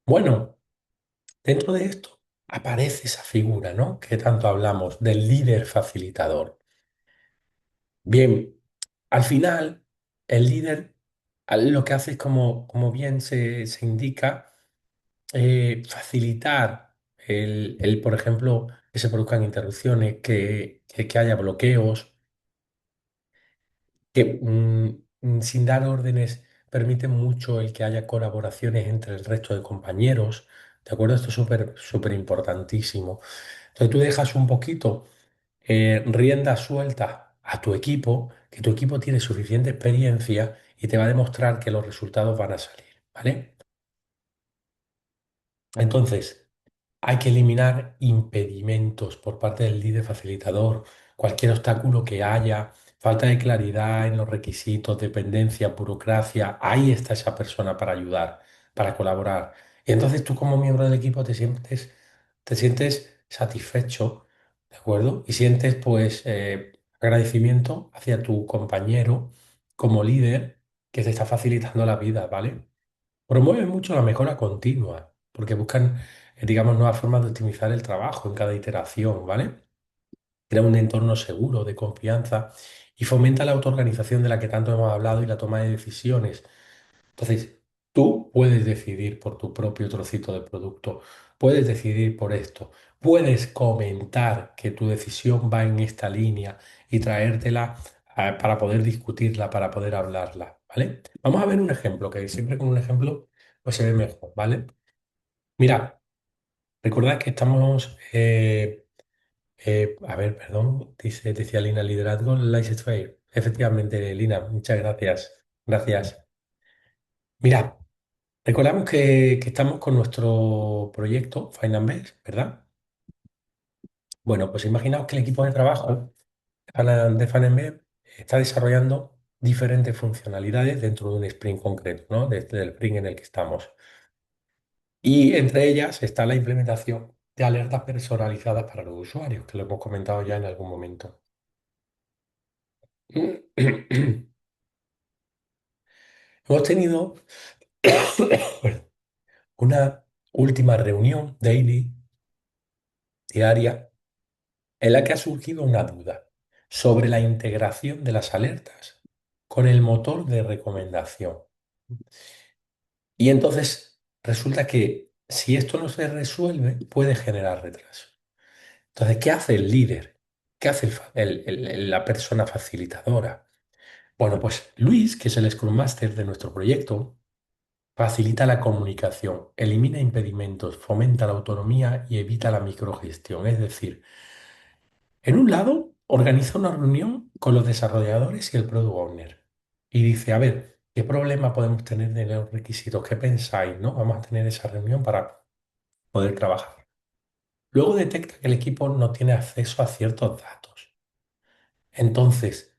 Bueno, dentro de esto aparece esa figura, ¿no? Que tanto hablamos del líder facilitador. Bien, al final, el líder lo que hace es como bien se indica, facilitar por ejemplo, que se produzcan interrupciones, que haya bloqueos, que sin dar órdenes permite mucho el que haya colaboraciones entre el resto de compañeros. ¿De acuerdo? Esto es súper importantísimo. Entonces tú dejas un poquito rienda suelta a tu equipo, que tu equipo tiene suficiente experiencia y te va a demostrar que los resultados van a salir, ¿vale? Entonces, hay que eliminar impedimentos por parte del líder facilitador, cualquier obstáculo que haya, falta de claridad en los requisitos, dependencia, burocracia. Ahí está esa persona para ayudar, para colaborar. Y entonces tú como miembro del equipo te sientes satisfecho, ¿de acuerdo? Y sientes pues agradecimiento hacia tu compañero como líder que te está facilitando la vida, ¿vale? Promueven mucho la mejora continua, porque buscan, digamos, nuevas formas de optimizar el trabajo en cada iteración, ¿vale? Crea un entorno seguro, de confianza y fomenta la autoorganización de la que tanto hemos hablado y la toma de decisiones. Entonces, tú puedes decidir por tu propio trocito de producto, puedes decidir por esto, puedes comentar que tu decisión va en esta línea y traértela para poder discutirla, para poder hablarla, ¿vale? Vamos a ver un ejemplo, que siempre con un ejemplo pues se ve mejor, ¿vale? Mira, recordad que estamos, a ver, perdón, decía Lina, liderazgo, laissez-faire. Efectivamente, Lina, muchas gracias. Gracias. Mira. Recordamos que estamos con nuestro proyecto Finance, ¿verdad? Bueno, pues imaginaos que el equipo de trabajo de Finance está desarrollando diferentes funcionalidades dentro de un sprint concreto, ¿no? Desde el sprint en el que estamos. Y entre ellas está la implementación de alertas personalizadas para los usuarios, que lo hemos comentado ya en algún momento. Hemos tenido una última reunión daily, diaria, en la que ha surgido una duda sobre la integración de las alertas con el motor de recomendación. Y entonces resulta que si esto no se resuelve, puede generar retraso. Entonces, ¿qué hace el líder? ¿Qué hace la persona facilitadora? Bueno, pues Luis, que es el Scrum Master de nuestro proyecto, facilita la comunicación, elimina impedimentos, fomenta la autonomía y evita la microgestión. Es decir, en un lado, organiza una reunión con los desarrolladores y el product owner y dice, a ver, ¿qué problema podemos tener de los requisitos? ¿Qué pensáis? ¿No? Vamos a tener esa reunión para poder trabajar. Luego detecta que el equipo no tiene acceso a ciertos datos. Entonces,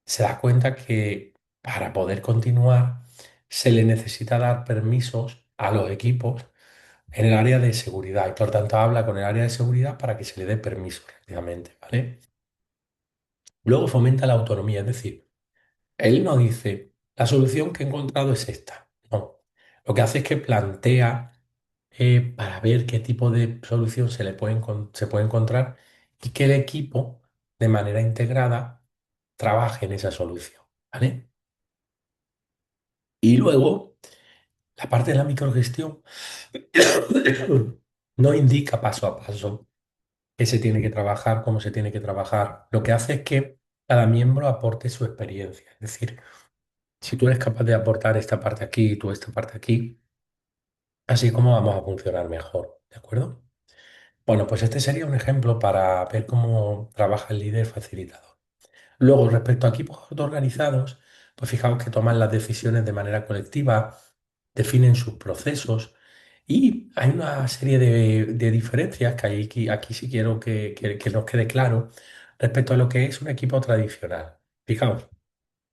se da cuenta que para poder continuar se le necesita dar permisos a los equipos en el área de seguridad y por tanto habla con el área de seguridad para que se le dé permiso rápidamente, ¿vale? Luego fomenta la autonomía, es decir, él no dice, la solución que he encontrado es esta. No. Lo que hace es que plantea para ver qué tipo de solución se puede encontrar y que el equipo, de manera integrada, trabaje en esa solución. ¿Vale? Y luego, la parte de la microgestión no indica paso a paso qué se tiene que trabajar, cómo se tiene que trabajar. Lo que hace es que cada miembro aporte su experiencia. Es decir, si tú eres capaz de aportar esta parte aquí y tú esta parte aquí, así es como vamos a funcionar mejor, ¿de acuerdo? Bueno, pues este sería un ejemplo para ver cómo trabaja el líder facilitador. Luego, respecto a equipos autoorganizados, pues fijaos que toman las decisiones de manera colectiva, definen sus procesos y hay una serie de diferencias que aquí sí quiero que nos quede claro respecto a lo que es un equipo tradicional. Fijaos.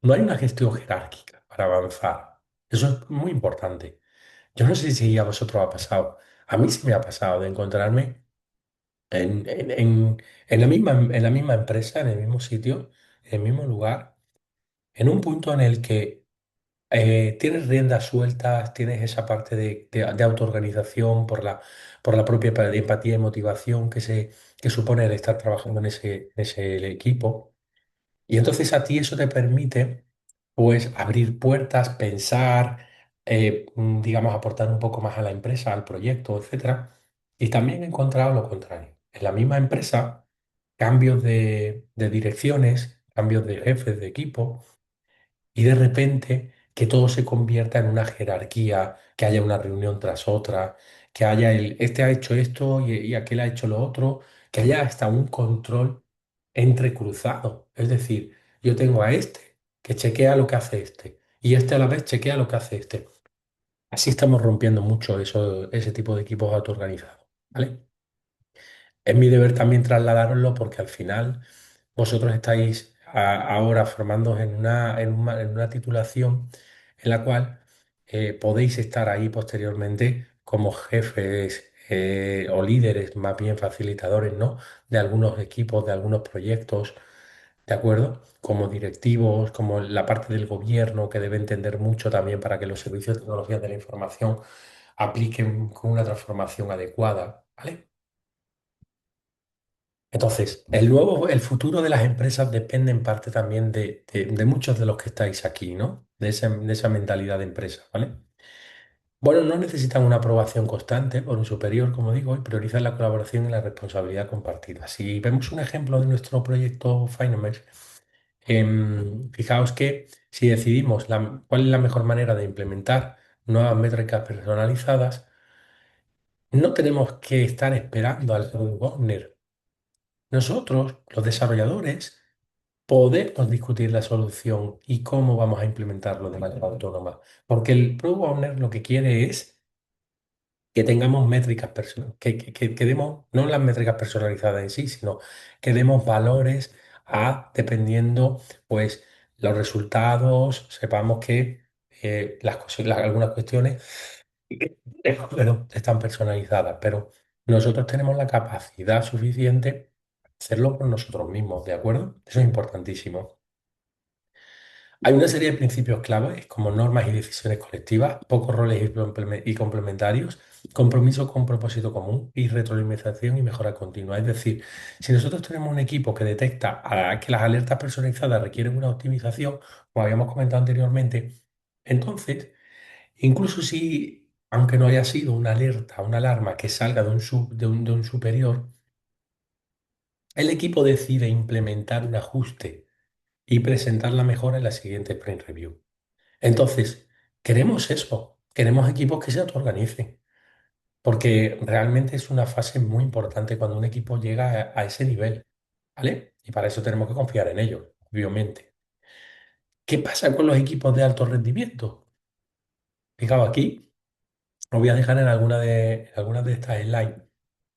No hay una gestión jerárquica para avanzar. Eso es muy importante. Yo no sé si a vosotros ha pasado. A mí sí me ha pasado de encontrarme en la misma empresa, en el mismo sitio, en el mismo lugar, en un punto en el que tienes riendas sueltas, tienes esa parte de autoorganización por la propia empatía y motivación que supone el estar trabajando en ese equipo. Y entonces a ti eso te permite, pues, abrir puertas, pensar, digamos, aportar un poco más a la empresa, al proyecto, etcétera. Y también he encontrado lo contrario. En la misma empresa, cambios de direcciones, cambios de jefes de equipo, y de repente que todo se convierta en una jerarquía, que haya una reunión tras otra, que haya este ha hecho esto y aquel ha hecho lo otro, que haya hasta un control entrecruzado. Es decir, yo tengo a este que chequea lo que hace este y este a la vez chequea lo que hace este. Así estamos rompiendo mucho ese tipo de equipos autoorganizados, ¿vale? Es mi deber también trasladároslo porque al final vosotros estáis ahora formándoos en una titulación en la cual podéis estar ahí posteriormente como jefes o líderes, más bien facilitadores, ¿no? De algunos equipos, de algunos proyectos, ¿de acuerdo? Como directivos, como la parte del gobierno que debe entender mucho también para que los servicios de tecnología de la información apliquen con una transformación adecuada, ¿vale? Entonces, el futuro de las empresas depende en parte también de muchos de los que estáis aquí, ¿no? De esa mentalidad de empresa, ¿vale? Bueno, no necesitan una aprobación constante por un superior, como digo, y priorizan la colaboración y la responsabilidad compartida. Si vemos un ejemplo de nuestro proyecto Finemex, fijaos que si decidimos cuál es la mejor manera de implementar nuevas métricas personalizadas, no tenemos que estar esperando al product owner. Nosotros, los desarrolladores, podemos discutir la solución y cómo vamos a implementarlo de manera autónoma. Porque el Product Owner lo que quiere es que tengamos métricas personales, que demos, no las métricas personalizadas en sí, sino que demos valores dependiendo, pues, los resultados, sepamos que algunas cuestiones perdón, están personalizadas, pero nosotros tenemos la capacidad suficiente de hacerlo por nosotros mismos, ¿de acuerdo? Eso es importantísimo. Hay una serie de principios claves como normas y decisiones colectivas, pocos roles y complementarios, compromiso con propósito común y retroalimentación y mejora continua. Es decir, si nosotros tenemos un equipo que detecta que las alertas personalizadas requieren una optimización, como habíamos comentado anteriormente, entonces, incluso si, aunque no haya sido una alerta, una alarma que salga de un superior, el equipo decide implementar un ajuste y presentar la mejora en la siguiente sprint review. Entonces, queremos eso, queremos equipos que se autoorganicen, porque realmente es una fase muy importante cuando un equipo llega a ese nivel, ¿vale? Y para eso tenemos que confiar en ellos, obviamente. ¿Qué pasa con los equipos de alto rendimiento? Fijaos aquí, os voy a dejar en algunas de estas slides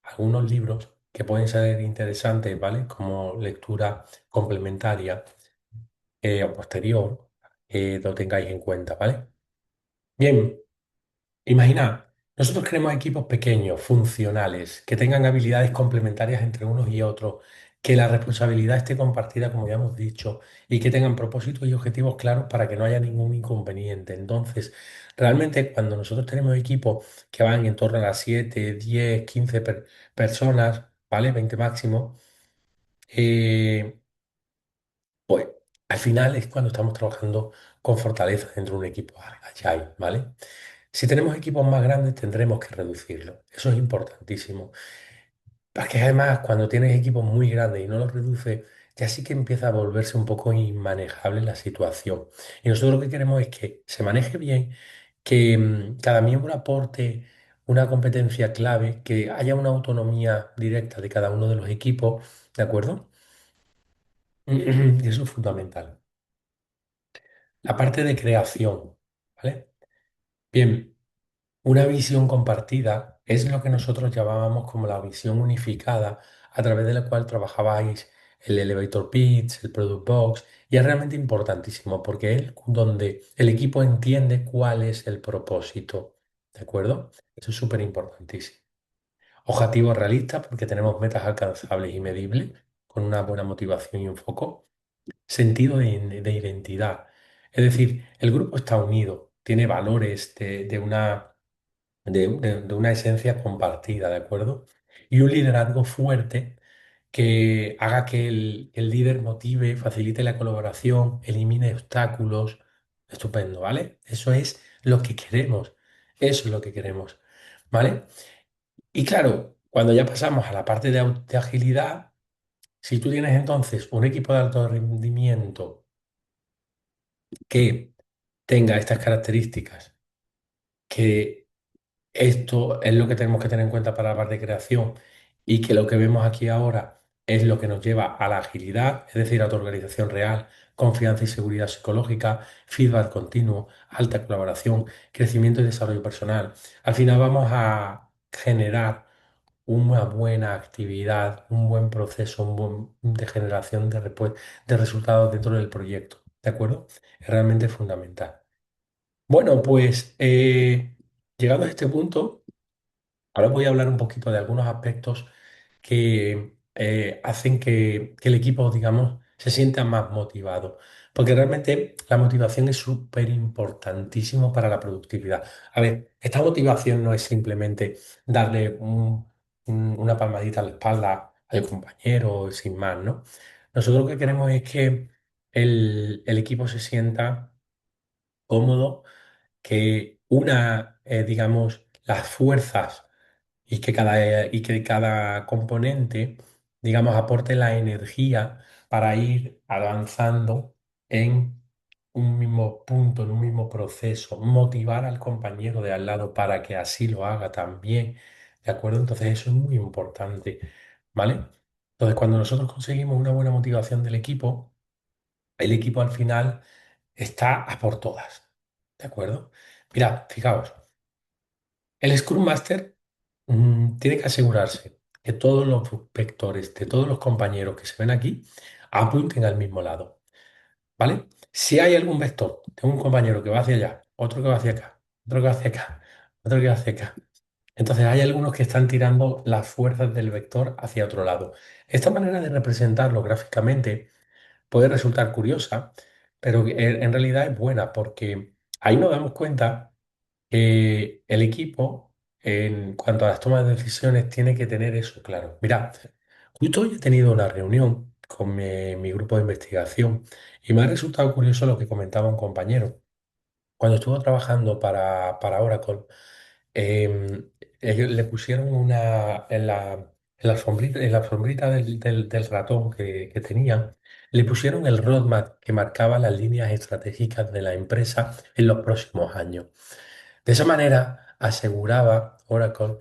algunos libros que pueden ser interesantes, ¿vale? Como lectura complementaria o posterior, lo tengáis en cuenta, ¿vale? Bien. Imaginad, nosotros queremos equipos pequeños, funcionales, que tengan habilidades complementarias entre unos y otros, que la responsabilidad esté compartida, como ya hemos dicho, y que tengan propósitos y objetivos claros para que no haya ningún inconveniente. Entonces, realmente cuando nosotros tenemos equipos que van en torno a las 7, 10, 15 personas, ¿vale? 20 máximo, eh, pues al final es cuando estamos trabajando con fortaleza dentro de un equipo agile, ¿vale? Si tenemos equipos más grandes, tendremos que reducirlo. Eso es importantísimo. Porque además, cuando tienes equipos muy grandes y no los reduces, ya sí que empieza a volverse un poco inmanejable la situación. Y nosotros lo que queremos es que se maneje bien, que cada miembro aporte una competencia clave, que haya una autonomía directa de cada uno de los equipos, ¿de acuerdo? Y eso es fundamental. La parte de creación, ¿vale? Bien. Una visión compartida es lo que nosotros llamábamos como la visión unificada, a través de la cual trabajabais el elevator pitch, el product box, y es realmente importantísimo porque es donde el equipo entiende cuál es el propósito, ¿de acuerdo? Eso es súper importantísimo. Objetivos realistas porque tenemos metas alcanzables y medibles, con una buena motivación y un foco. Sentido de identidad. Es decir, el grupo está unido, tiene valores de una esencia compartida, ¿de acuerdo? Y un liderazgo fuerte que haga que el líder motive, facilite la colaboración, elimine obstáculos. Estupendo, ¿vale? Eso es lo que queremos. Eso es lo que queremos, ¿vale? Y claro, cuando ya pasamos a la parte de agilidad, si tú tienes entonces un equipo de alto rendimiento que tenga estas características, que esto es lo que tenemos que tener en cuenta para la parte de creación y que lo que vemos aquí ahora es lo que nos lleva a la agilidad, es decir, autorganización real, confianza y seguridad psicológica, feedback continuo, alta colaboración, crecimiento y desarrollo personal. Al final vamos a generar una buena actividad, un buen proceso, de generación de resultados dentro del proyecto. ¿De acuerdo? Es realmente fundamental. Bueno, pues llegado a este punto, ahora voy a hablar un poquito de algunos aspectos que hacen que el equipo, digamos, se sienta más motivado. Porque realmente la motivación es súper importantísimo para la productividad. A ver, esta motivación no es simplemente darle una palmadita a la espalda al compañero sin más, ¿no? Nosotros lo que queremos es que el equipo se sienta cómodo, que digamos, las fuerzas y que cada componente, digamos, aporte la energía para ir avanzando en un mismo punto, en un mismo proceso, motivar al compañero de al lado para que así lo haga también, ¿de acuerdo? Entonces eso es muy importante, ¿vale? Entonces cuando nosotros conseguimos una buena motivación del equipo, el equipo al final está a por todas, ¿de acuerdo? Mirad, fijaos. El Scrum Master tiene que asegurarse que todos los vectores de todos los compañeros que se ven aquí apunten al mismo lado, ¿vale? Si hay algún vector de un compañero que va hacia allá, otro que va hacia acá, otro que va hacia acá, otro que va hacia acá, entonces hay algunos que están tirando las fuerzas del vector hacia otro lado. Esta manera de representarlo gráficamente puede resultar curiosa, pero en realidad es buena porque ahí nos damos cuenta el equipo, en cuanto a las tomas de decisiones, tiene que tener eso claro. Mira, justo hoy he tenido una reunión con mi grupo de investigación y me ha resultado curioso lo que comentaba un compañero. Cuando estuvo trabajando para Oracle, ellos le pusieron en la alfombrita del ratón que tenían, le pusieron el roadmap que marcaba las líneas estratégicas de la empresa en los próximos años. De esa manera aseguraba Oracle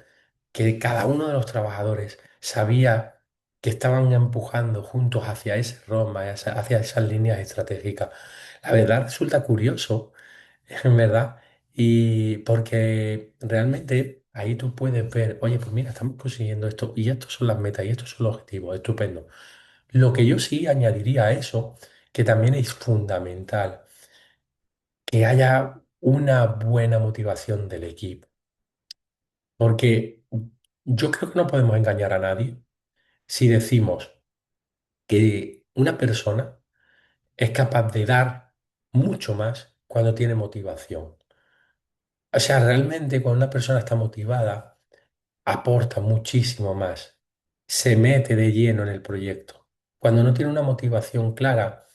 que cada uno de los trabajadores sabía que estaban empujando juntos hacia ese roadmap, hacia esas líneas estratégicas. La verdad resulta curioso, en verdad, y porque realmente ahí tú puedes ver, oye, pues mira, estamos consiguiendo esto y estos son las metas y estos son los objetivos, estupendo. Lo que yo sí añadiría a eso, que también es fundamental, que haya una buena motivación del equipo. Porque yo creo que no podemos engañar a nadie si decimos que una persona es capaz de dar mucho más cuando tiene motivación. O sea, realmente cuando una persona está motivada, aporta muchísimo más, se mete de lleno en el proyecto. Cuando no tiene una motivación clara,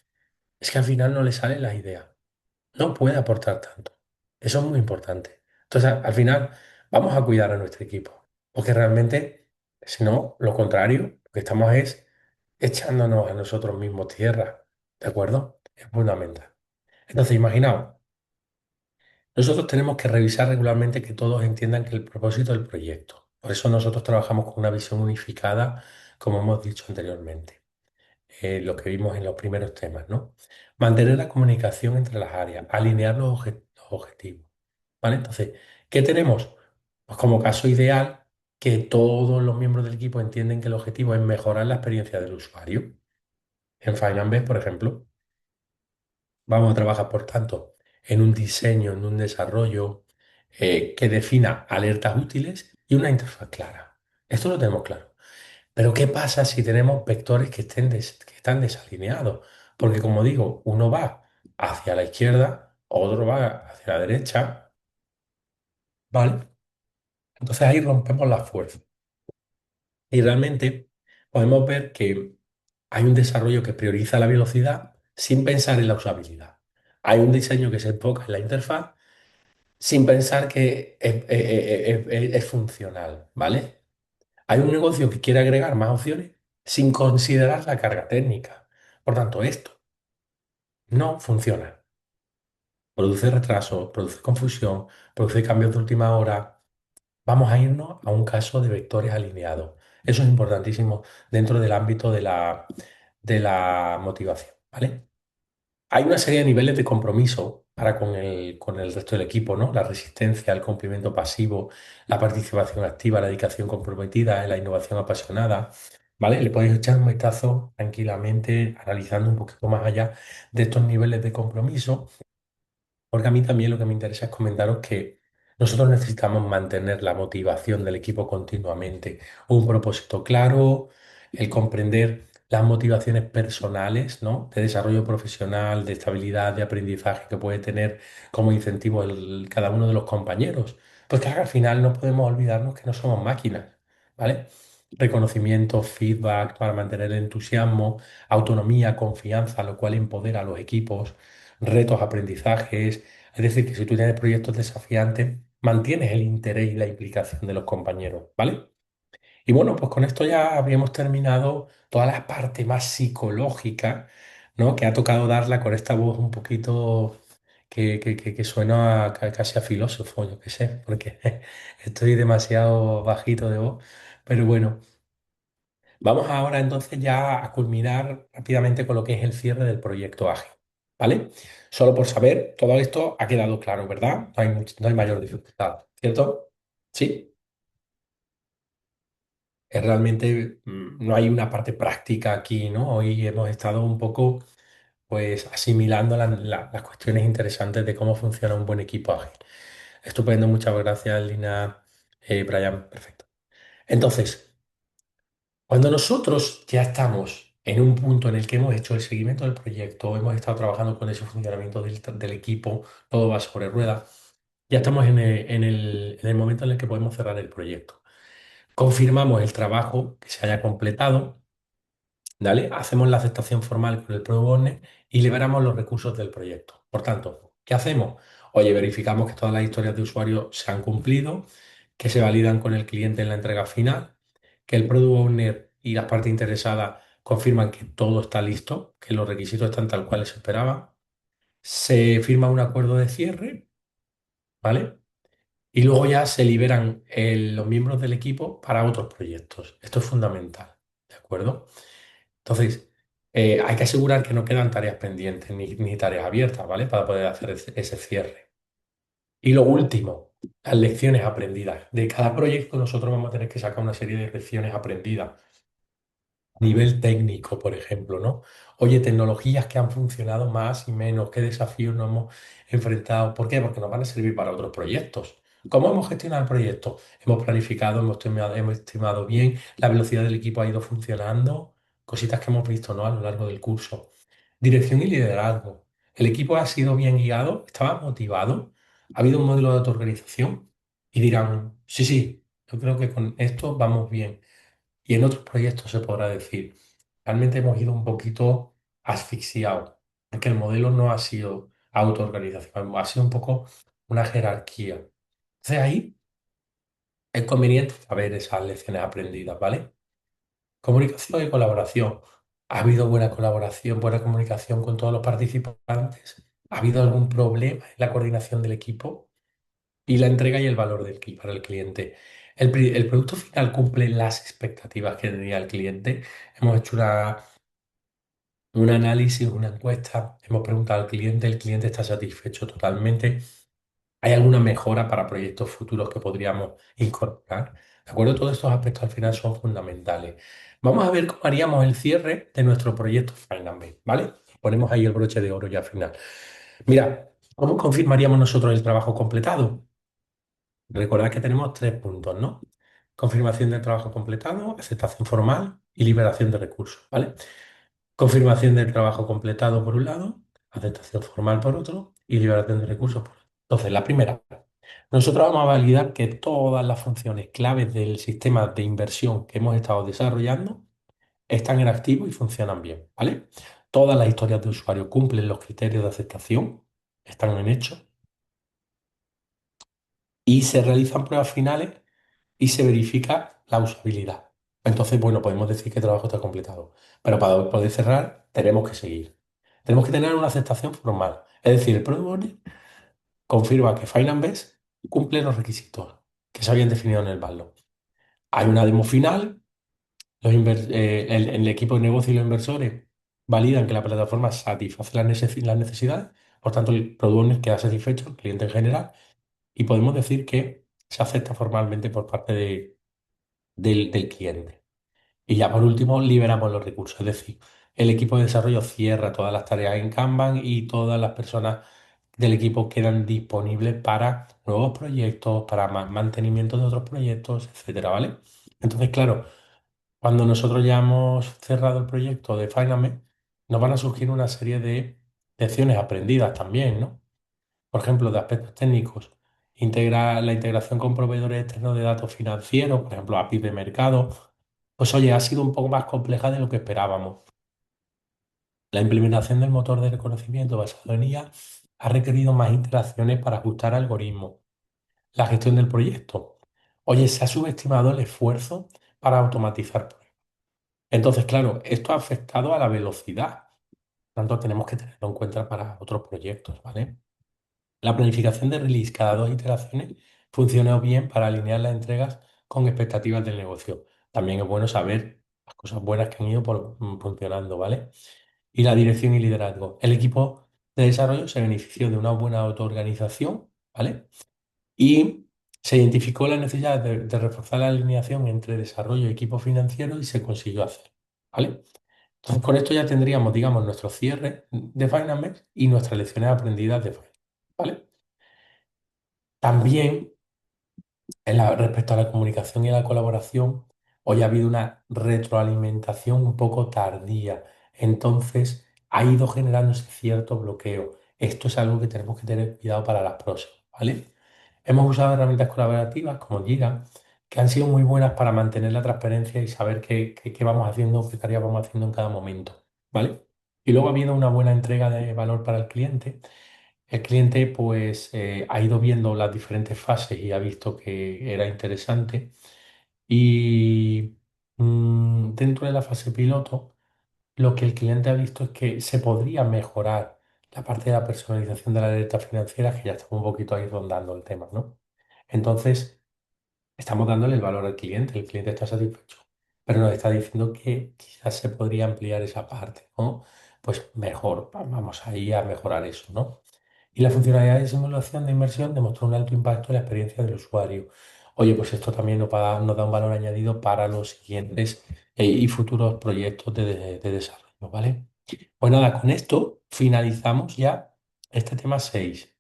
es que al final no le salen las ideas. No puede aportar tanto. Eso es muy importante. Entonces, al final, vamos a cuidar a nuestro equipo, porque realmente, si no, lo contrario, lo que estamos es echándonos a nosotros mismos tierra, ¿de acuerdo? Es fundamental. Entonces, imaginaos, nosotros tenemos que revisar regularmente que todos entiendan que el propósito del proyecto. Por eso nosotros trabajamos con una visión unificada, como hemos dicho anteriormente, lo que vimos en los primeros temas, ¿no? Mantener la comunicación entre las áreas, alinear los objetivos, ¿vale? Entonces, ¿qué tenemos? Pues como caso ideal, que todos los miembros del equipo entienden que el objetivo es mejorar la experiencia del usuario. En Finance, por ejemplo, vamos a trabajar, por tanto, en un diseño, en un desarrollo que defina alertas útiles y una interfaz clara. Esto lo tenemos claro. Pero ¿qué pasa si tenemos vectores que están desalineados? Porque como digo, uno va hacia la izquierda, otro va hacia la derecha, ¿vale? Entonces ahí rompemos la fuerza. Y realmente podemos ver que hay un desarrollo que prioriza la velocidad sin pensar en la usabilidad. Hay un diseño que se enfoca en la interfaz sin pensar que es funcional, ¿vale? Hay un negocio que quiere agregar más opciones sin considerar la carga técnica. Por tanto, esto no funciona. Produce retraso, produce confusión, produce cambios de última hora. Vamos a irnos a un caso de vectores alineados. Eso es importantísimo dentro del ámbito de la motivación, ¿vale? Hay una serie de niveles de compromiso para con el resto del equipo, ¿no? La resistencia, el cumplimiento pasivo, la participación activa, la dedicación comprometida, la innovación apasionada, ¿vale? Le podéis echar un vistazo tranquilamente, analizando un poquito más allá de estos niveles de compromiso, porque a mí también lo que me interesa es comentaros que nosotros necesitamos mantener la motivación del equipo continuamente, un propósito claro, el comprender las motivaciones personales, ¿no? De desarrollo profesional, de estabilidad, de aprendizaje que puede tener como incentivo cada uno de los compañeros. Porque al final no podemos olvidarnos que no somos máquinas, ¿vale? Reconocimiento, feedback para mantener el entusiasmo, autonomía, confianza, lo cual empodera a los equipos, retos, aprendizajes. Es decir, que si tú tienes proyectos desafiantes, mantienes el interés y la implicación de los compañeros, ¿vale? Y bueno, pues con esto ya habríamos terminado toda la parte más psicológica, ¿no? Que ha tocado darla con esta voz un poquito que suena casi a filósofo, yo qué sé, porque estoy demasiado bajito de voz. Pero bueno, vamos ahora entonces ya a culminar rápidamente con lo que es el cierre del proyecto ágil, ¿vale? Solo por saber, todo esto ha quedado claro, ¿verdad? No hay mayor dificultad, ¿cierto? Sí. Realmente no hay una parte práctica aquí, ¿no? Hoy hemos estado un poco, pues, asimilando las cuestiones interesantes de cómo funciona un buen equipo ágil. Estupendo, muchas gracias, Lina, Brian, perfecto. Entonces, cuando nosotros ya estamos en un punto en el que hemos hecho el seguimiento del proyecto, hemos estado trabajando con ese funcionamiento del equipo, todo va sobre ruedas, ya estamos en el momento en el que podemos cerrar el proyecto. Confirmamos el trabajo que se haya completado. ¿Vale? Hacemos la aceptación formal con el Product Owner y liberamos los recursos del proyecto. Por tanto, ¿qué hacemos? Oye, verificamos que todas las historias de usuario se han cumplido, que se validan con el cliente en la entrega final, que el Product Owner y las partes interesadas confirman que todo está listo, que los requisitos están tal cual se esperaba. Se firma un acuerdo de cierre, ¿vale? Y luego ya se liberan los miembros del equipo para otros proyectos. Esto es fundamental, ¿de acuerdo? Entonces, hay que asegurar que no quedan tareas pendientes ni tareas abiertas, ¿vale? Para poder hacer ese cierre. Y lo último, las lecciones aprendidas. De cada proyecto nosotros vamos a tener que sacar una serie de lecciones aprendidas. A nivel técnico, por ejemplo, ¿no? Oye, tecnologías que han funcionado más y menos, qué desafíos nos hemos enfrentado. ¿Por qué? Porque nos van a servir para otros proyectos. ¿Cómo hemos gestionado el proyecto? Hemos planificado, hemos estimado bien, la velocidad del equipo ha ido funcionando, cositas que hemos visto, ¿no? A lo largo del curso. Dirección y liderazgo. El equipo ha sido bien guiado, estaba motivado, ha habido un modelo de autoorganización y dirán, sí, sí, yo creo que con esto vamos bien. Y en otros proyectos se podrá decir, realmente hemos ido un poquito asfixiados, porque el modelo no ha sido autoorganización, ha sido un poco una jerarquía. Entonces ahí es conveniente saber esas lecciones aprendidas, ¿vale? Comunicación y colaboración. ¿Ha habido buena colaboración, buena comunicación con todos los participantes? ¿Ha habido algún problema en la coordinación del equipo? Y la entrega y el valor para el cliente. El producto final cumple las expectativas que tenía el cliente. Hemos hecho un análisis, una encuesta, hemos preguntado al cliente, el cliente está satisfecho totalmente. ¿Hay alguna mejora para proyectos futuros que podríamos incorporar? ¿De acuerdo? Todos estos aspectos al final son fundamentales. Vamos a ver cómo haríamos el cierre de nuestro proyecto Finance, ¿vale? Ponemos ahí el broche de oro ya al final. Mira, ¿cómo confirmaríamos nosotros el trabajo completado? Recordad que tenemos tres puntos, ¿no? Confirmación del trabajo completado, aceptación formal y liberación de recursos, ¿vale? Confirmación del trabajo completado por un lado, aceptación formal por otro y liberación de recursos por otro. Entonces, la primera, nosotros vamos a validar que todas las funciones claves del sistema de inversión que hemos estado desarrollando están en activo y funcionan bien, ¿vale? Todas las historias de usuario cumplen los criterios de aceptación, están en hecho y se realizan pruebas finales y se verifica la usabilidad. Entonces, bueno, podemos decir que el trabajo está completado. Pero para poder cerrar, tenemos que seguir. Tenemos que tener una aceptación formal. Es decir, el Product Owner confirma que Finance cumple los requisitos que se habían definido en el backlog. Hay una demo final, el equipo de negocio y los inversores validan que la plataforma satisface las necesidades, por tanto, el Product Owner queda satisfecho, el cliente en general, y podemos decir que se acepta formalmente por parte del cliente. Y ya por último, liberamos los recursos. Es decir, el equipo de desarrollo cierra todas las tareas en Kanban y todas las personas del equipo quedan disponibles para nuevos proyectos, para más mantenimiento de otros proyectos, etcétera, ¿vale? Entonces, claro, cuando nosotros ya hemos cerrado el proyecto de Finance, nos van a surgir una serie de lecciones aprendidas también, ¿no? Por ejemplo, de aspectos técnicos, la integración con proveedores externos de datos financieros, por ejemplo, APIs de mercado, pues oye, ha sido un poco más compleja de lo que esperábamos. La implementación del motor de reconocimiento basado en IA ha requerido más interacciones para ajustar algoritmos. La gestión del proyecto. Oye, se ha subestimado el esfuerzo para automatizar pruebas. Entonces, claro, esto ha afectado a la velocidad. Por tanto, tenemos que tenerlo en cuenta para otros proyectos, ¿vale? La planificación de release cada dos iteraciones funcionó bien para alinear las entregas con expectativas del negocio. También es bueno saber las cosas buenas que han ido funcionando, ¿vale? Y la dirección y liderazgo. El equipo de desarrollo se benefició de una buena autoorganización, ¿vale? Y se identificó la necesidad de reforzar la alineación entre desarrollo y equipo financiero y se consiguió hacer, ¿vale? Entonces, con esto ya tendríamos, digamos, nuestro cierre de Finance y nuestras lecciones aprendidas de Finance, ¿vale? También respecto a la comunicación y a la colaboración, hoy ha habido una retroalimentación un poco tardía. Entonces, ha ido generándose cierto bloqueo. Esto es algo que tenemos que tener cuidado para las próximas, ¿vale? Hemos usado herramientas colaborativas como Jira, que han sido muy buenas para mantener la transparencia y saber qué vamos haciendo, qué tareas vamos haciendo en cada momento, ¿vale? Y luego ha habido una buena entrega de valor para el cliente. El cliente pues ha ido viendo las diferentes fases y ha visto que era interesante. Y dentro de la fase piloto, lo que el cliente ha visto es que se podría mejorar la parte de la personalización de la alerta financiera, que ya estamos un poquito ahí rondando el tema, ¿no? Entonces, estamos dándole el valor al cliente, el cliente está satisfecho, pero nos está diciendo que quizás se podría ampliar esa parte, ¿no? Pues mejor, vamos ahí a mejorar eso, ¿no? Y la funcionalidad de simulación de inversión demostró un alto impacto en la experiencia del usuario. Oye, pues esto también nos da un valor añadido para los siguientes y futuros proyectos de desarrollo, ¿vale? Pues nada, con esto finalizamos ya este tema 6.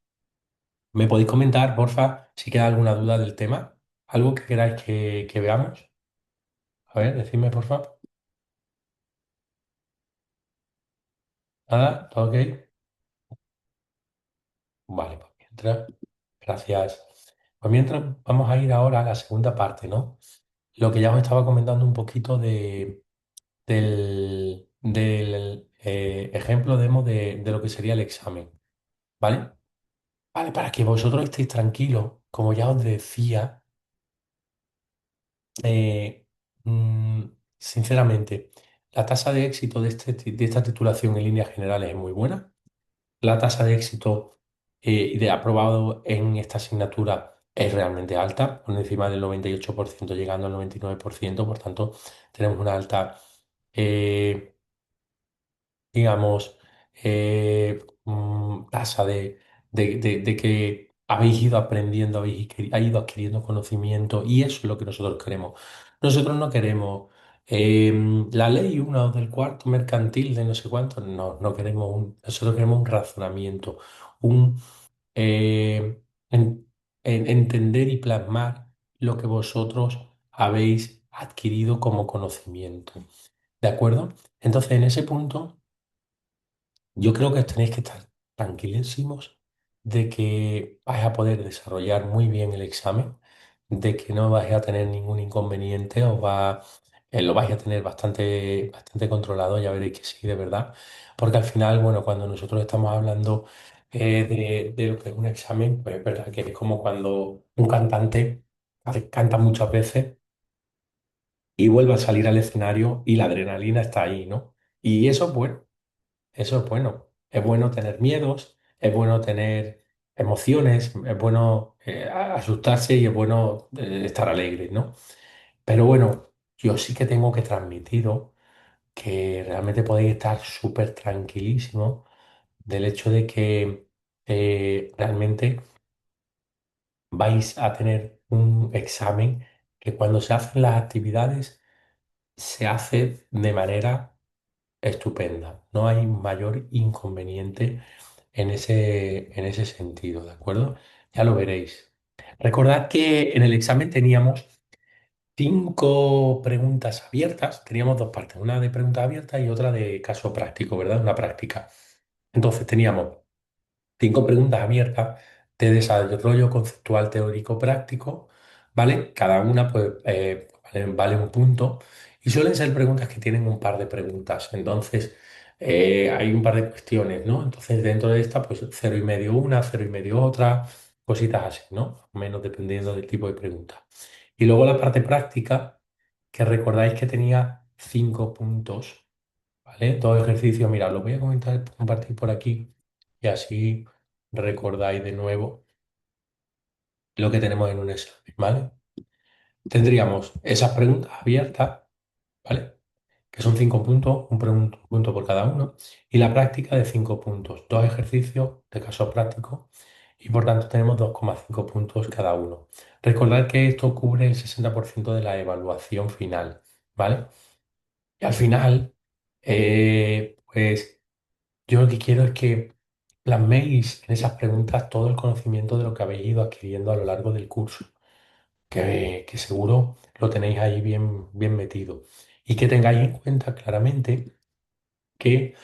¿Me podéis comentar, porfa, si queda alguna duda del tema? ¿Algo que queráis que veamos? A ver, decidme, porfa. Nada, ¿todo ok? Vale, pues mientras, gracias. Pues mientras vamos a ir ahora a la segunda parte, ¿no? Lo que ya os estaba comentando un poquito del ejemplo demo de lo que sería el examen, ¿vale? Vale, para que vosotros estéis tranquilos, como ya os decía, eh, mm, sinceramente, la tasa de éxito de esta titulación en líneas generales es muy buena. La tasa de éxito de aprobado en esta asignatura es realmente alta, por encima del 98%, llegando al 99%. Por tanto, tenemos una alta, eh, digamos, tasa de que habéis ido aprendiendo, ha ido adquiriendo conocimiento y eso es lo que nosotros queremos. Nosotros no queremos la ley una del cuarto mercantil de no sé cuánto, no, no queremos nosotros queremos un razonamiento, un en- entender y plasmar lo que vosotros habéis adquirido como conocimiento. ¿De acuerdo? Entonces, en ese punto... Yo creo que tenéis que estar tranquilísimos de que vais a poder desarrollar muy bien el examen, de que no vais a tener ningún inconveniente, lo vais a tener bastante, bastante controlado, ya veréis que sí, de verdad. Porque al final, bueno, cuando nosotros estamos hablando de lo que es un examen, pues es verdad que es como cuando un cantante canta muchas veces y vuelve a salir al escenario y la adrenalina está ahí, ¿no? Y eso, bueno. Eso es bueno. Es bueno tener miedos, es bueno tener emociones, es bueno asustarse y es bueno estar alegre, ¿no? Pero bueno, yo sí que tengo que transmitiros que realmente podéis estar súper tranquilísimos del hecho de que realmente vais a tener un examen que cuando se hacen las actividades se hace de manera estupenda. No hay mayor inconveniente en ese sentido, ¿de acuerdo? Ya lo veréis. Recordad que en el examen teníamos 5 preguntas abiertas, teníamos dos partes, una de preguntas abiertas y otra de caso práctico, ¿verdad? Una práctica. Entonces teníamos 5 preguntas abiertas de desarrollo conceptual teórico práctico, ¿vale? Cada una pues vale un punto y suelen ser preguntas que tienen un par de preguntas. Entonces hay un par de cuestiones, ¿no? Entonces dentro de esta pues 0,5 una, 0,5 otra, cositas así, ¿no? Menos dependiendo del tipo de pregunta. Y luego la parte práctica, que recordáis que tenía 5 puntos. ¿Vale? Todo ejercicio, mira, lo voy a comentar, compartir por aquí y así recordáis de nuevo lo que tenemos en un examen, ¿vale? Tendríamos esas preguntas abiertas, ¿vale? Que son 5 puntos, un punto por cada uno, y la práctica de 5 puntos, 2 ejercicios de casos prácticos, y por tanto tenemos 2,5 puntos cada uno. Recordad que esto cubre el 60% de la evaluación final, ¿vale? Y al final, pues yo lo que quiero es que plasméis en esas preguntas todo el conocimiento de lo que habéis ido adquiriendo a lo largo del curso, que seguro lo tenéis ahí bien, bien metido. Y que tengáis en cuenta claramente que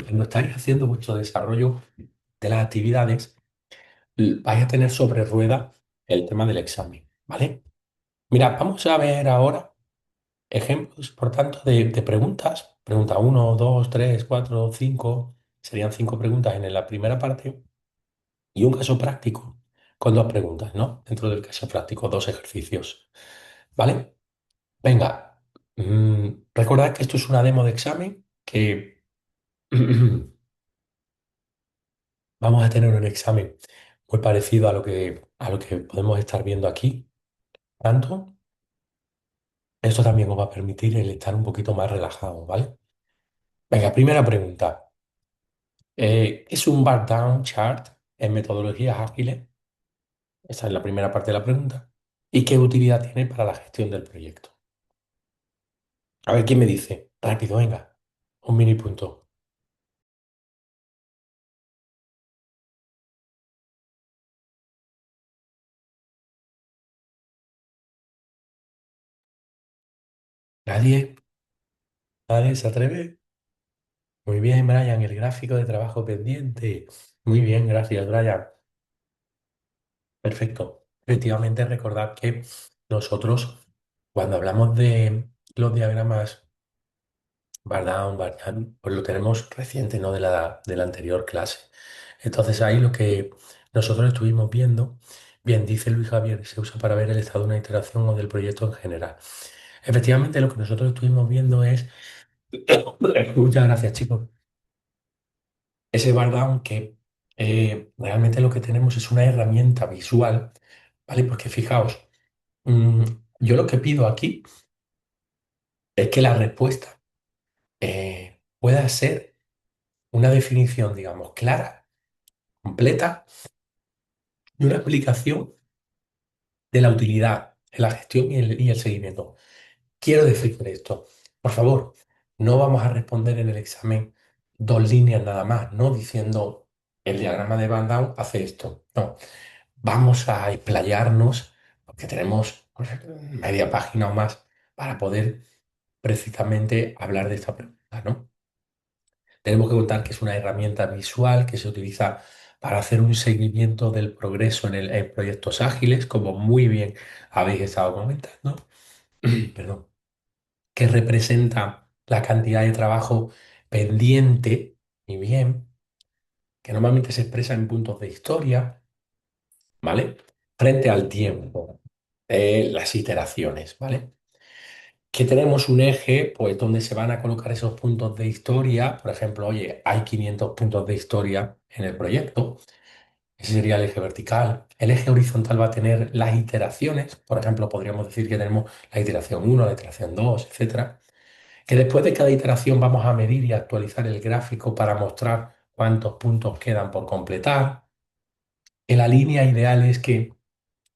cuando estáis haciendo vuestro desarrollo de las actividades, vais a tener sobre rueda el tema del examen, ¿vale? Mira, vamos a ver ahora ejemplos, por tanto, de preguntas. Pregunta uno, 2, 3, 4, 5. Serían 5 preguntas en la primera parte y un caso práctico con 2 preguntas, ¿no? Dentro del caso práctico, 2 ejercicios. ¿Vale? Venga, recordad que esto es una demo de examen que vamos a tener un examen muy parecido a lo que podemos estar viendo aquí. Tanto, esto también os va a permitir el estar un poquito más relajado, ¿vale? Venga, primera pregunta. ¿Es un bar down chart en metodologías ágiles? Esa es la primera parte de la pregunta. ¿Y qué utilidad tiene para la gestión del proyecto? A ver, ¿quién me dice? Rápido, venga. Un mini punto. ¿Nadie? ¿Nadie se atreve? Muy bien, Brian, el gráfico de trabajo pendiente. Muy bien, gracias, Brian. Perfecto. Efectivamente, recordad que nosotros, cuando hablamos de los diagramas Bardown, Bardown, pues lo tenemos reciente, ¿no? De la anterior clase. Entonces ahí lo que nosotros estuvimos viendo, bien, dice Luis Javier, se usa para ver el estado de una interacción o del proyecto en general. Efectivamente, lo que nosotros estuvimos viendo es, muchas gracias chicos, ese Bardown que realmente lo que tenemos es una herramienta visual, ¿vale? Porque fijaos, mm, yo lo que pido aquí es que la respuesta pueda ser una definición, digamos, clara, completa y una explicación de la utilidad, de la gestión y el seguimiento. Quiero decir con esto, por favor, no vamos a responder en el examen dos líneas nada más, no diciendo el diagrama de Van Down hace esto. No, vamos a explayarnos porque tenemos pues, media página o más para poder precisamente hablar de esta pregunta, ¿no? Tenemos que contar que es una herramienta visual que se utiliza para hacer un seguimiento del progreso en proyectos ágiles, como muy bien habéis estado comentando. Perdón, que representa la cantidad de trabajo pendiente, y bien, que normalmente se expresa en puntos de historia, ¿vale? Frente al tiempo, las iteraciones, ¿vale? Que tenemos un eje, pues, donde se van a colocar esos puntos de historia. Por ejemplo, oye, hay 500 puntos de historia en el proyecto. Ese sería el eje vertical. El eje horizontal va a tener las iteraciones. Por ejemplo, podríamos decir que tenemos la iteración uno, la iteración 2, etcétera. Que después de cada iteración vamos a medir y actualizar el gráfico para mostrar cuántos puntos quedan por completar. Que la línea ideal es que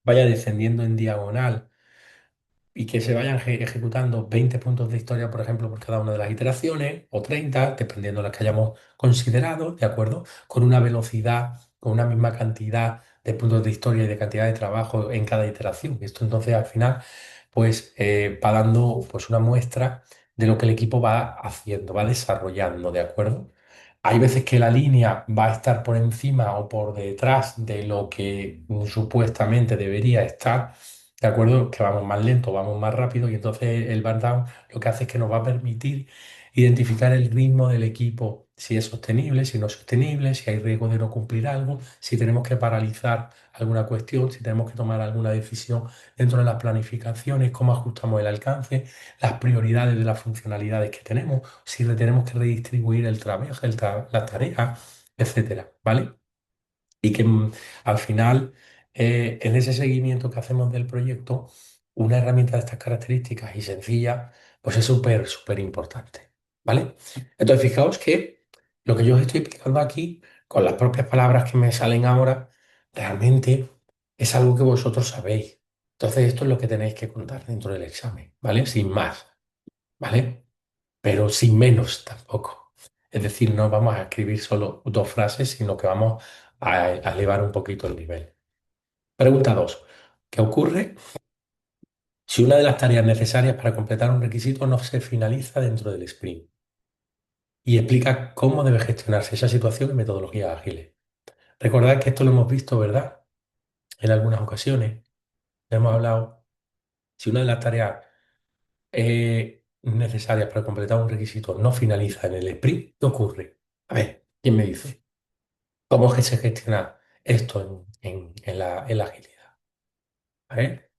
vaya descendiendo en diagonal y que se vayan ejecutando 20 puntos de historia, por ejemplo, por cada una de las iteraciones, o 30, dependiendo de las que hayamos considerado, ¿de acuerdo? Con una velocidad, con una misma cantidad de puntos de historia y de cantidad de trabajo en cada iteración. Esto entonces al final, pues, va dando pues, una muestra de lo que el equipo va haciendo, va desarrollando, ¿de acuerdo? Hay veces que la línea va a estar por encima o por detrás de lo que supuestamente debería estar, ¿de acuerdo? Que vamos más lento, vamos más rápido y entonces el burn down lo que hace es que nos va a permitir identificar el ritmo del equipo, si es sostenible, si no es sostenible, si hay riesgo de no cumplir algo, si tenemos que paralizar alguna cuestión, si tenemos que tomar alguna decisión dentro de las planificaciones, cómo ajustamos el alcance, las prioridades de las funcionalidades que tenemos, si le tenemos que redistribuir el trabajo, la tarea, etcétera, ¿vale? Y que al final, en ese seguimiento que hacemos del proyecto, una herramienta de estas características y sencilla, pues es súper, súper importante, ¿vale? Entonces, fijaos que lo que yo os estoy explicando aquí, con las propias palabras que me salen ahora, realmente es algo que vosotros sabéis. Entonces, esto es lo que tenéis que contar dentro del examen, ¿vale? Sin más, ¿vale? Pero sin menos tampoco. Es decir, no vamos a escribir solo dos frases, sino que vamos a elevar un poquito el nivel. Pregunta 2. ¿Qué ocurre si una de las tareas necesarias para completar un requisito no se finaliza dentro del sprint? Y explica cómo debe gestionarse esa situación en metodologías ágiles. Recordad que esto lo hemos visto, ¿verdad? En algunas ocasiones. Hemos hablado, si una de las tareas necesarias para completar un requisito no finaliza en el sprint, ¿qué ocurre? A ver, ¿quién me dice? ¿Cómo es que se gestiona esto en la agilidad? ¿Vale?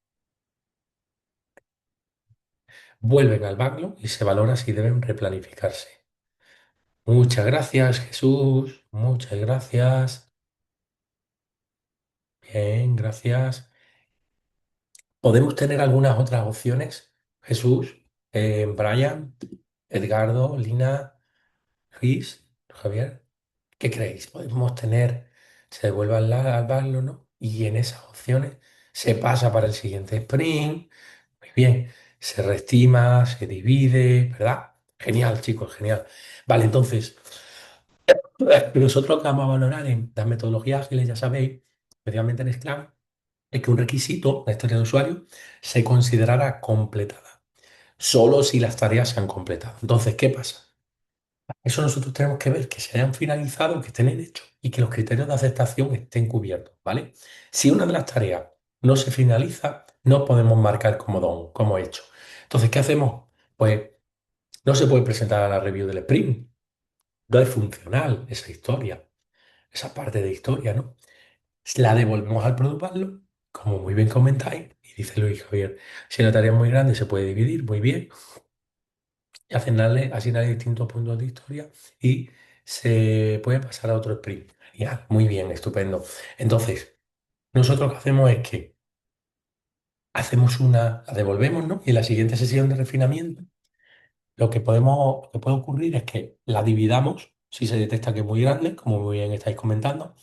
Vuelven al backlog y se valora si deben replanificarse. Muchas gracias, Jesús. Muchas gracias. Bien, gracias. ¿Podemos tener algunas otras opciones? Jesús, Brian, Edgardo, Lina, Luis, Javier. ¿Qué creéis? Podemos tener, se devuelve al backlog, ¿no? Y en esas opciones se pasa para el siguiente sprint. Muy bien, se reestima, se divide, ¿verdad? Genial, chicos, genial. Vale, entonces, nosotros lo que vamos a valorar en las metodologías ágiles, ya sabéis, especialmente en Scrum, es que un requisito, la historia de usuario, se considerará completada, solo si las tareas se han completado. Entonces, ¿qué pasa? Eso nosotros tenemos que ver que se hayan finalizado, que estén en hecho y que los criterios de aceptación estén cubiertos, ¿vale? Si una de las tareas no se finaliza, no podemos marcar como don, como hecho. Entonces, ¿qué hacemos? Pues no se puede presentar a la review del sprint. No es funcional esa historia, esa parte de historia, ¿no? La devolvemos al product backlog, como muy bien comentáis, y dice Luis Javier, si la tarea es muy grande se puede dividir, muy bien, y asignarle distintos puntos de historia y se puede pasar a otro sprint. Genial, muy bien, estupendo. Entonces, nosotros lo que hacemos es que la devolvemos, ¿no? Y en la siguiente sesión de refinamiento, lo que puede ocurrir es que la dividamos, si se detecta que es muy grande, como muy bien estáis comentando,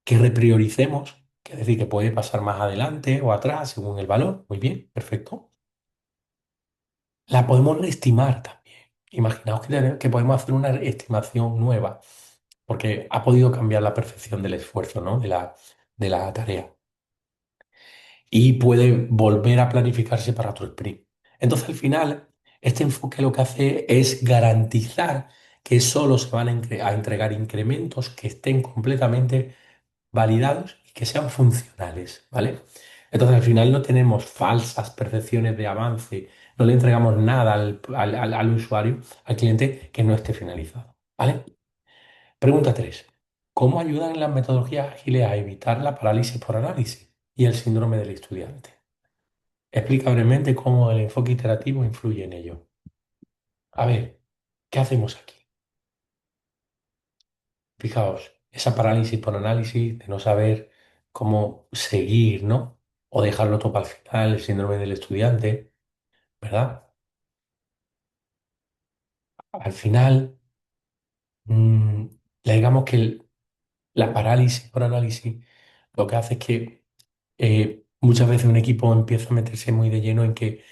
que reprioricemos. que es decir, que puede pasar más adelante o atrás según el valor. Muy bien, perfecto. La podemos reestimar también. Imaginaos que podemos hacer una estimación nueva, porque ha podido cambiar la percepción del esfuerzo, ¿no? De la tarea. Y puede volver a planificarse para otro sprint. Entonces, al final, este enfoque lo que hace es garantizar que solo se van a entregar incrementos que estén completamente validados y que sean funcionales, ¿vale? Entonces, al final no tenemos falsas percepciones de avance, no le entregamos nada al usuario, al cliente que no esté finalizado, ¿vale? Pregunta 3: ¿Cómo ayudan las metodologías ágiles a evitar la parálisis por análisis y el síndrome del estudiante? Explica brevemente cómo el enfoque iterativo influye en ello. A ver, ¿qué hacemos aquí? Fijaos, esa parálisis por análisis de no saber cómo seguir, ¿no? O dejarlo todo para el final, el síndrome del estudiante, ¿verdad? Al final, mm, digamos que la parálisis por análisis lo que hace es que muchas veces un equipo empieza a meterse muy de lleno en que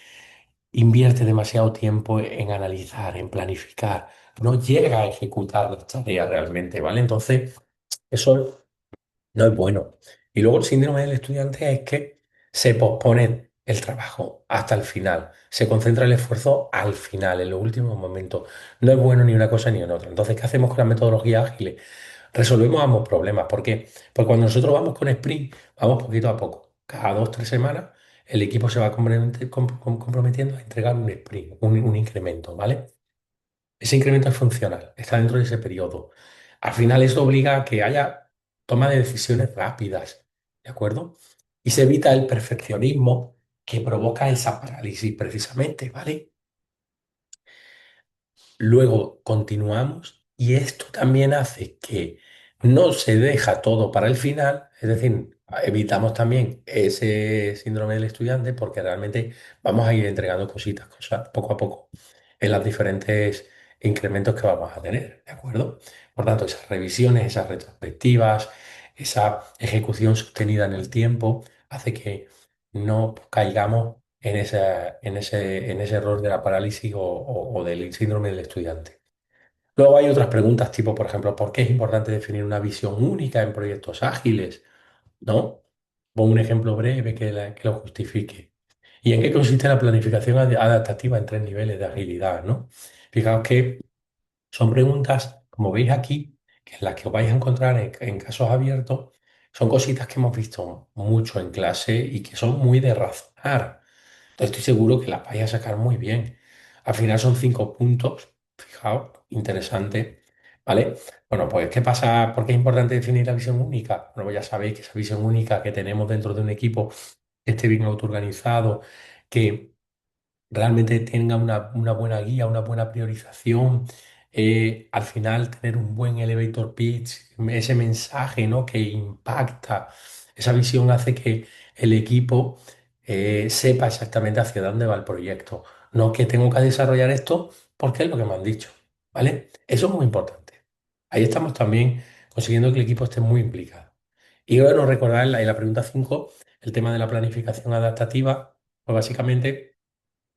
invierte demasiado tiempo en analizar, en planificar, no llega a ejecutar las tareas realmente, ¿vale? Entonces, eso no es bueno. Y luego el síndrome del estudiante es que se pospone el trabajo hasta el final, se concentra el esfuerzo al final, en los últimos momentos. No es bueno ni una cosa ni en otra. Entonces, ¿qué hacemos con las metodologías ágiles? Resolvemos ambos problemas. ¿Por qué? Porque cuando nosotros vamos con sprint, vamos poquito a poco. Cada 2, 3 semanas, el equipo se va comprometiendo a entregar un sprint, un incremento, ¿vale? Ese incremento es funcional, está dentro de ese periodo. Al final esto obliga a que haya toma de decisiones rápidas, ¿de acuerdo? Y se evita el perfeccionismo que provoca esa parálisis precisamente, ¿vale? Luego continuamos y esto también hace que no se deja todo para el final, es decir, evitamos también ese síndrome del estudiante porque realmente vamos a ir entregando cosas poco a poco en los diferentes incrementos que vamos a tener, ¿de acuerdo? Por tanto, esas revisiones, esas retrospectivas, esa ejecución sostenida en el tiempo hace que no caigamos en ese error de la parálisis o del síndrome del estudiante. Luego hay otras preguntas tipo, por ejemplo, ¿por qué es importante definir una visión única en proyectos ágiles? ¿No? Pongo un ejemplo breve que lo justifique. ¿Y en qué consiste la planificación adaptativa en 3 niveles de agilidad? ¿No? Fijaos que son preguntas, como veis aquí, que en las que os vais a encontrar en casos abiertos, son cositas que hemos visto mucho en clase y que son muy de razonar. Entonces estoy seguro que las vais a sacar muy bien. Al final son 5 puntos, fijaos, interesante, ¿vale? Bueno, pues ¿qué pasa? ¿Por qué es importante definir la visión única? Bueno, pues ya sabéis que esa visión única que tenemos dentro de un equipo que esté bien autoorganizado, que realmente tenga una buena guía, una buena priorización, al final tener un buen elevator pitch, ese mensaje, ¿no? que impacta, esa visión hace que el equipo sepa exactamente hacia dónde va el proyecto, no que tengo que desarrollar esto porque es lo que me han dicho, ¿vale? Eso es muy importante. Ahí estamos también consiguiendo que el equipo esté muy implicado. Y bueno, recordar en la pregunta 5 el tema de la planificación adaptativa, pues básicamente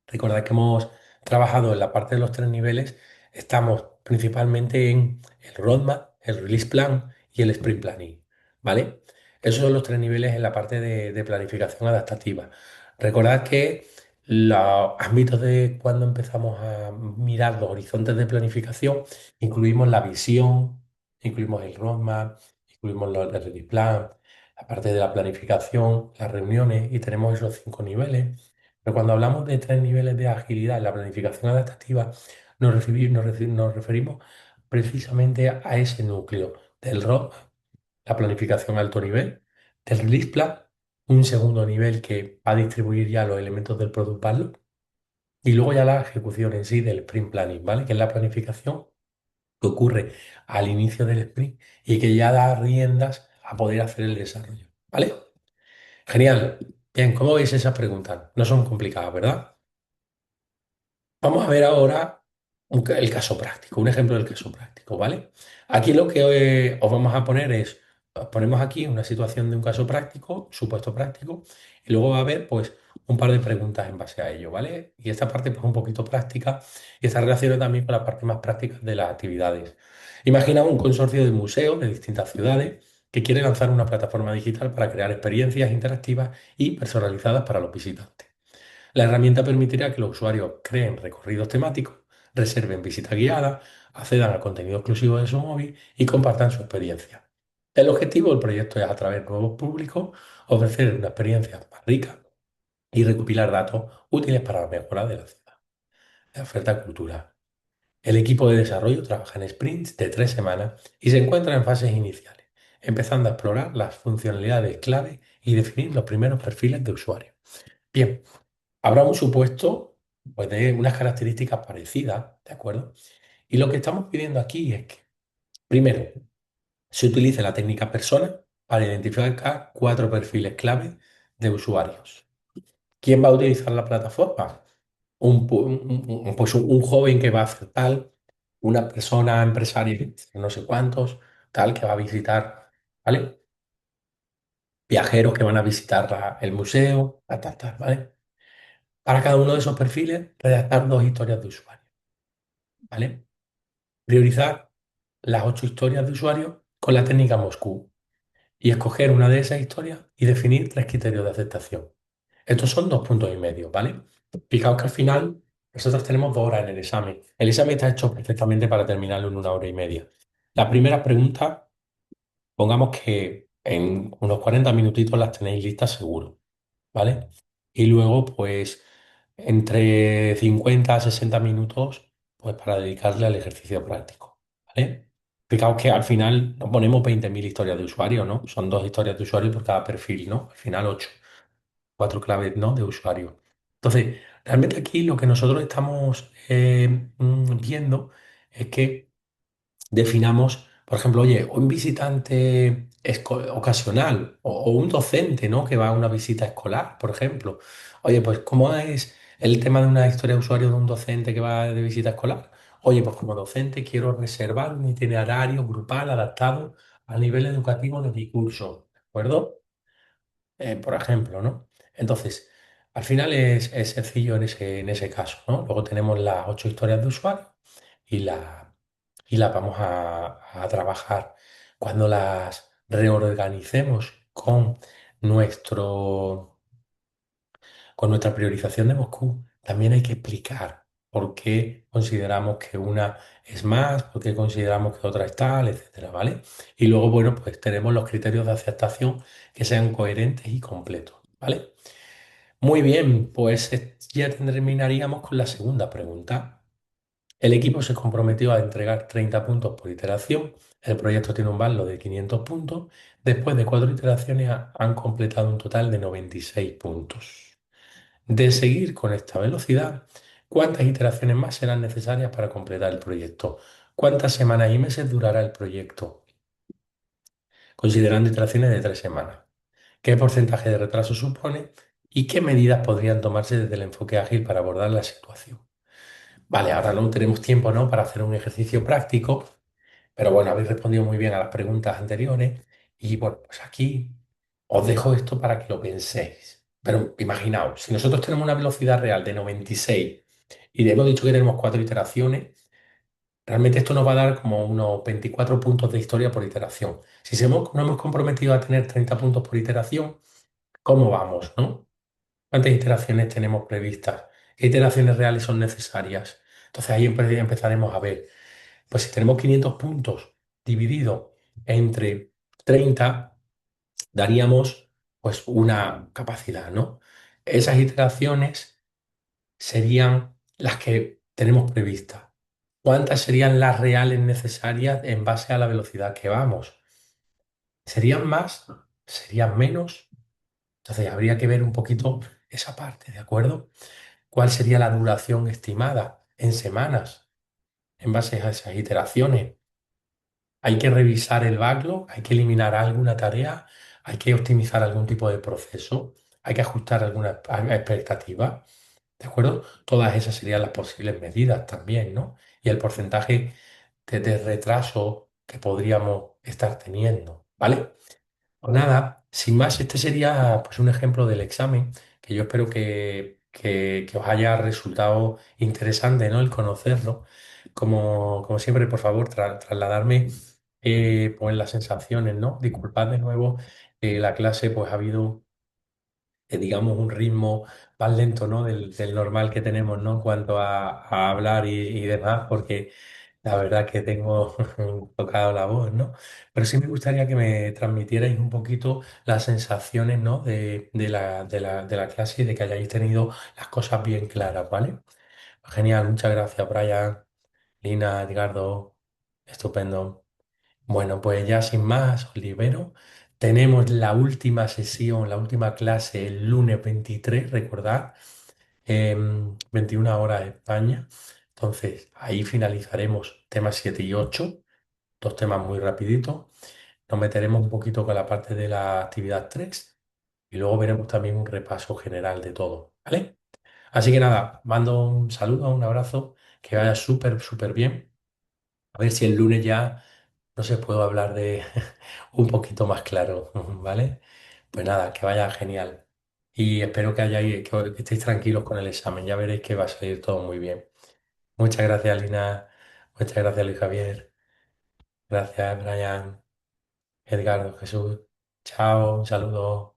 recordad que hemos trabajado en la parte de los 3 niveles, estamos principalmente en el roadmap, el release plan y el sprint planning, ¿vale? Esos son los 3 niveles en la parte de planificación adaptativa. Recordad que los ámbitos de cuando empezamos a mirar los horizontes de planificación, incluimos la visión, incluimos el roadmap, incluimos el release plan, la parte de la planificación, las reuniones y tenemos esos 5 niveles. Pero cuando hablamos de 3 niveles de agilidad en la planificación adaptativa, nos referimos precisamente a ese núcleo del ROC, la planificación a alto nivel, del release plan, un segundo nivel que va a distribuir ya los elementos del product backlog, y luego ya la ejecución en sí del sprint planning, ¿vale? Que es la planificación que ocurre al inicio del sprint y que ya da riendas a poder hacer el desarrollo, ¿vale? Genial. Bien, ¿cómo veis esas preguntas? No son complicadas, ¿verdad? Vamos a ver ahora el caso práctico, un ejemplo del caso práctico, ¿vale? Aquí lo que os vamos a poner es ponemos aquí una situación de un caso práctico, supuesto práctico, y luego va a haber pues un par de preguntas en base a ello, ¿vale? Y esta parte pues un poquito práctica y está relacionada también con la parte más práctica de las actividades. Imagina un consorcio de museos de distintas ciudades que quiere lanzar una plataforma digital para crear experiencias interactivas y personalizadas para los visitantes. La herramienta permitirá que los usuarios creen recorridos temáticos, reserven visitas guiadas, accedan a contenido exclusivo de su móvil y compartan su experiencia. El objetivo del proyecto es atraer nuevos públicos, ofrecer una experiencia más rica y recopilar datos útiles para la mejora de la ciudad. La oferta cultural. El equipo de desarrollo trabaja en sprints de 3 semanas y se encuentra en fases iniciales, empezando a explorar las funcionalidades clave y definir los primeros perfiles de usuario. Bien, habrá un supuesto pues, de unas características parecidas, ¿de acuerdo? Y lo que estamos pidiendo aquí es que, primero, se utilice la técnica persona para identificar 4 perfiles clave de usuarios. ¿Quién va a utilizar la plataforma? Pues un joven que va a hacer tal, una persona empresaria, no sé cuántos, tal, que va a visitar, ¿vale? Viajeros que van a visitar el museo, tal, tal, tal, ¿vale? Para cada uno de esos perfiles, redactar 2 historias de usuario, ¿vale? Priorizar las 8 historias de usuario con la técnica Moscú y escoger una de esas historias y definir 3 criterios de aceptación. Estos son 2 puntos y medio, ¿vale? Fijaos que al final nosotros tenemos 2 horas en el examen. El examen está hecho perfectamente para terminarlo en 1 hora y media. La primera pregunta, pongamos que en unos 40 minutitos las tenéis listas seguro, ¿vale? Y luego, pues, entre 50 a 60 minutos, pues, para dedicarle al ejercicio práctico, ¿vale? Fijaos que al final nos ponemos 20.000 historias de usuario, ¿no? Son 2 historias de usuario por cada perfil, ¿no? Al final 8, 4 claves, ¿no? De usuario. Entonces, realmente aquí lo que nosotros estamos viendo es que definamos, por ejemplo, oye, un visitante ocasional o un docente, ¿no? Que va a una visita escolar, por ejemplo. Oye, pues, ¿cómo es el tema de una historia de usuario de un docente que va de visita escolar? Oye, pues como docente quiero reservar un itinerario grupal adaptado al nivel educativo de mi curso, ¿de acuerdo? Por ejemplo, ¿no? Entonces, al final es sencillo en ese caso, ¿no? Luego tenemos las 8 historias de usuario y, y las vamos a trabajar. Cuando las reorganicemos nuestro, con nuestra priorización de Moscú, también hay que explicar por qué consideramos que una es más, por qué consideramos que otra es tal, etcétera, ¿vale? Y luego, bueno, pues tenemos los criterios de aceptación que sean coherentes y completos, ¿vale? Muy bien, pues ya terminaríamos con la segunda pregunta. El equipo se comprometió a entregar 30 puntos por iteración. El proyecto tiene un valor de 500 puntos. Después de 4 iteraciones han completado un total de 96 puntos. De seguir con esta velocidad, ¿cuántas iteraciones más serán necesarias para completar el proyecto? ¿Cuántas semanas y meses durará el proyecto? Considerando iteraciones de 3 semanas. ¿Qué porcentaje de retraso supone? ¿Y qué medidas podrían tomarse desde el enfoque ágil para abordar la situación? Vale, ahora no tenemos tiempo, ¿no? Para hacer un ejercicio práctico, pero bueno, habéis respondido muy bien a las preguntas anteriores y bueno, pues aquí os dejo esto para que lo penséis. Pero imaginaos, si nosotros tenemos una velocidad real de 96 y le hemos dicho que tenemos 4 iteraciones, realmente esto nos va a dar como unos 24 puntos de historia por iteración. Si nos hemos comprometido a tener 30 puntos por iteración, ¿cómo vamos, no? ¿Cuántas iteraciones tenemos previstas? ¿Qué iteraciones reales son necesarias? Entonces ahí empezaremos a ver. Pues si tenemos 500 puntos dividido entre 30, daríamos pues una capacidad, ¿no? Esas iteraciones serían las que tenemos previstas. ¿Cuántas serían las reales necesarias en base a la velocidad que vamos? ¿Serían más? ¿Serían menos? Entonces habría que ver un poquito esa parte, ¿de acuerdo? ¿Cuál sería la duración estimada en semanas en base a esas iteraciones? Hay que revisar el backlog, hay que eliminar alguna tarea, hay que optimizar algún tipo de proceso, hay que ajustar alguna expectativa, ¿de acuerdo? Todas esas serían las posibles medidas también, ¿no? Y el porcentaje de retraso que podríamos estar teniendo. ¿vale? Pues nada, sin más, este sería pues un ejemplo del examen que yo espero que os haya resultado interesante, ¿no? El conocerlo. Como siempre, por favor, trasladarme pues las sensaciones, ¿no? Disculpad de nuevo, la clase pues ha habido digamos, un ritmo más lento, ¿no? Del normal que tenemos, ¿no? En cuanto a hablar y demás, porque la verdad que tengo tocado la voz, ¿no? Pero sí me gustaría que me transmitierais un poquito las sensaciones, ¿no? De la clase y de que hayáis tenido las cosas bien claras, ¿vale? Genial, muchas gracias, Brian, Lina, Edgardo, estupendo. Bueno, pues ya sin más, os libero. Tenemos la última sesión, la última clase el lunes 23, recordad, 21 horas España. Entonces, ahí finalizaremos temas 7 y 8, dos temas muy rapiditos. Nos meteremos un poquito con la parte de la actividad 3 y luego veremos también un repaso general de todo, ¿vale? Así que nada, mando un saludo, un abrazo, que vaya súper, súper bien. A ver si el lunes ya no se puedo hablar de un poquito más claro, ¿vale? Pues nada, que vaya genial. Y espero que estéis tranquilos con el examen. Ya veréis que va a salir todo muy bien. Muchas gracias, Lina. Muchas gracias, Luis Javier. Gracias, Brian, Edgardo, Jesús. Chao, un saludo.